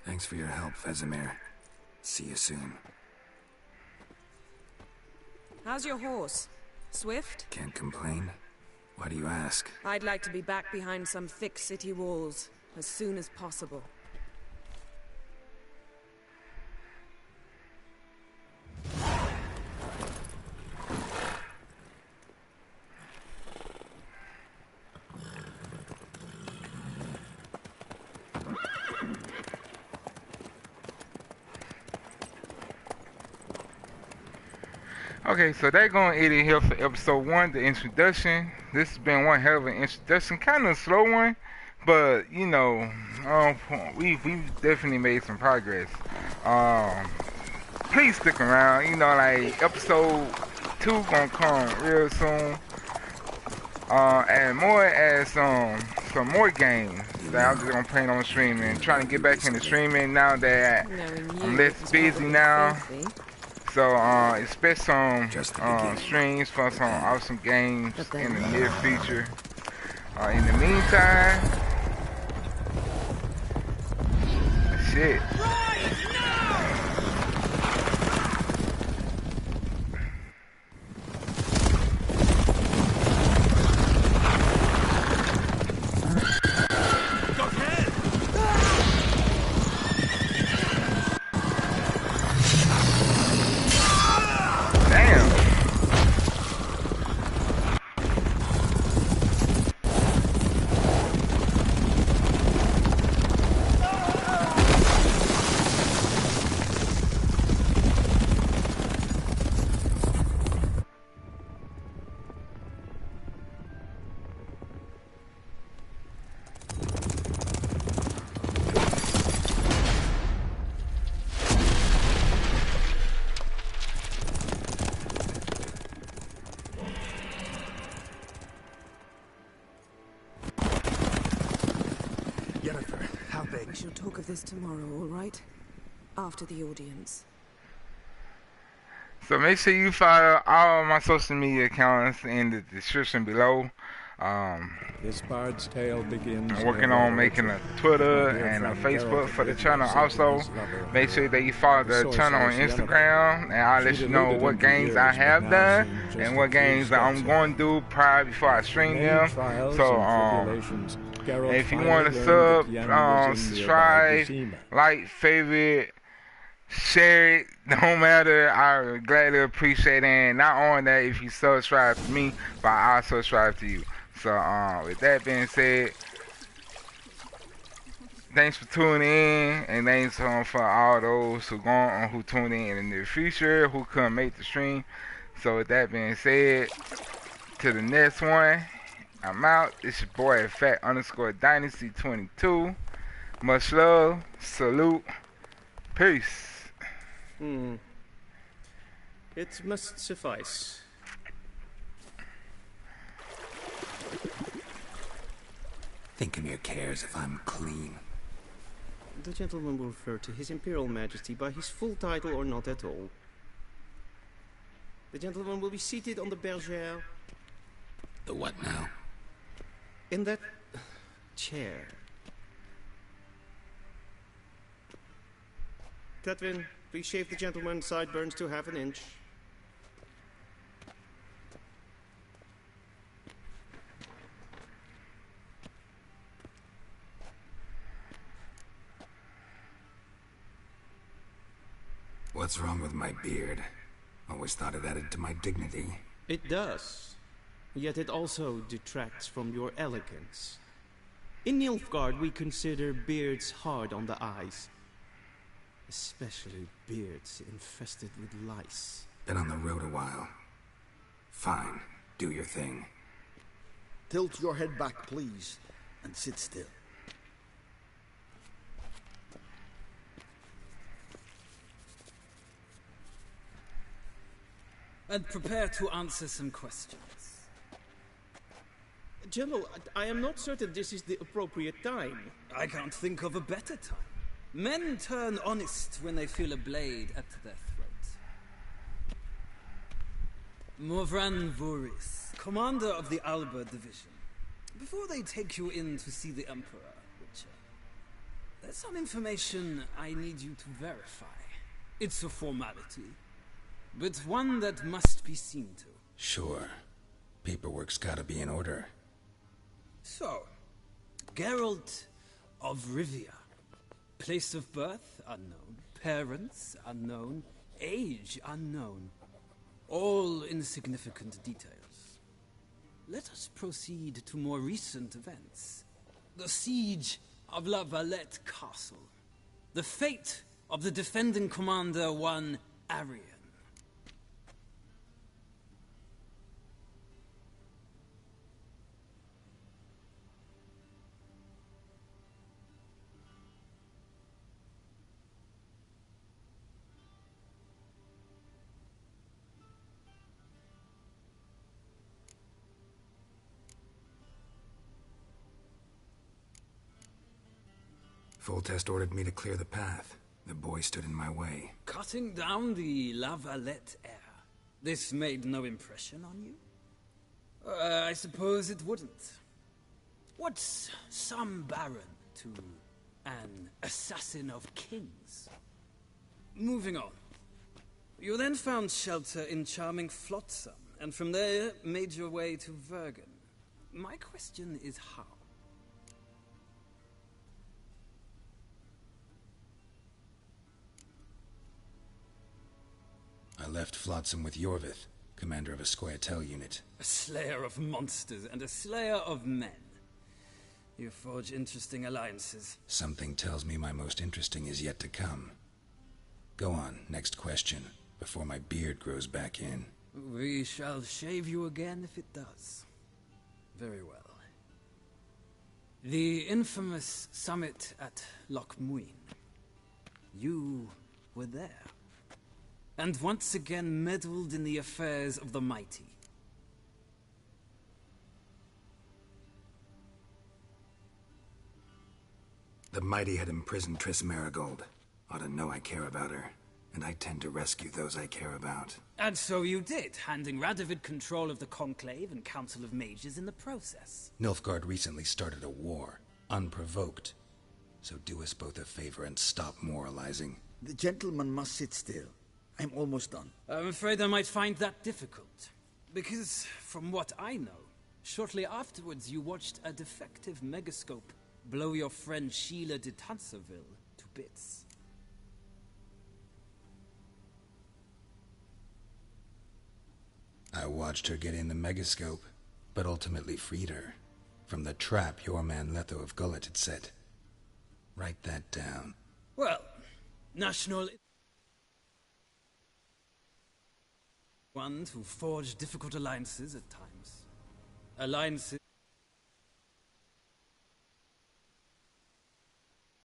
Thanks for your help, Vesemir. See you soon. How's your horse? Swift? Can't complain. Why do you ask? I'd like to be back behind some thick city walls as soon as possible. Okay, so they're going to end it here for episode 1, the introduction. This has been one hell of an introduction, kind of a slow one, but you know, we've definitely made some progress. Please stick around. You know, like episode 2 gonna come real soon, and more as some more games that I'm just gonna play on streaming. Trying to get back into streaming now that I'm less busy now. So, expect some streams for some awesome games in the near future. In the meantime, shit. Yennefer, how big? We shall talk of this tomorrow, all right? After the audience. So make sure you follow all my social media accounts in the description below. This Bard's Tale begins. I'm working on making a Twitter and a Facebook for the channel. Also, make sure that you follow the channel on Instagram, and I'll let you know what games I have done and what games that I'm going to do prior before I stream them. So, if you want to subscribe, like, favorite, share it, no matter, I would gladly appreciate it. And not only that, if you subscribe to me, but I'll subscribe to you. So, with that being said, thanks for tuning in, and thanks for all those who tune in the near future, who couldn't make the stream. So, with that being said, to the next one, I'm out. It's your boy, Fat_Dynasty22. Much love, salute, peace. It must suffice. Thinkamir cares if I'm clean. The gentleman will refer to His Imperial Majesty by his full title or not at all. The gentleman will be seated on the bergère. The what now? In that chair. Tedwin, please shave the gentleman's sideburns to half an inch. What's wrong with my beard? Always thought it added to my dignity. It does. Yet it also detracts from your elegance. In Nilfgaard, we consider beards hard on the eyes. Especially beards infested with lice. Been on the road a while. Fine. Do your thing. Tilt your head back, please, and sit still. And prepare to answer some questions. General, I am not certain this is the appropriate time. I can't think of a better time. Men turn honest when they feel a blade at their throat. Morvran Voorhis, commander of the Alba Division. Before they take you in to see the Emperor, Witcher, there's some information I need you to verify. It's a formality, but one that must be seen to. Sure. Paperwork's gotta be in order. So, Geralt of Rivia. Place of birth, unknown. Parents, unknown. Age, unknown. All insignificant details. Let us proceed to more recent events. The siege of La Valette Castle. The fate of the defending commander, one Arian. Foltest ordered me to clear the path. The boy stood in my way. Cutting down the La Valette heir. This made no impression on you? I suppose it wouldn't. What's some baron to an assassin of kings? Moving on. You then found shelter in charming Flotsam, and from there made your way to Vergen. My question is how? I left Flotsam with Yorvith, commander of a Scoia'tael unit. A slayer of monsters and a slayer of men. You forge interesting alliances. Something tells me my most interesting is yet to come. Go on, next question, before my beard grows back in. We shall shave you again if it does. Very well. The infamous summit at Loch Muin. You were there. And once again meddled in the affairs of the mighty. The Mighty had imprisoned Triss Marigold. Ought to know I care about her, and I tend to rescue those I care about. And so you did, handing Radovid control of the Conclave and Council of Mages in the process. Nilfgaard recently started a war, unprovoked. So do us both a favor and stop moralizing. The gentleman must sit still. I'm almost done. I'm afraid I might find that difficult. Because, from what I know, shortly afterwards you watched a defective megascope blow your friend Sheila de Tanserville to bits. I watched her get in the megascope, but ultimately freed her from the trap your man Letho of Gullet had set. Write that down. Well, National... One who forged difficult alliances at times. Alliances...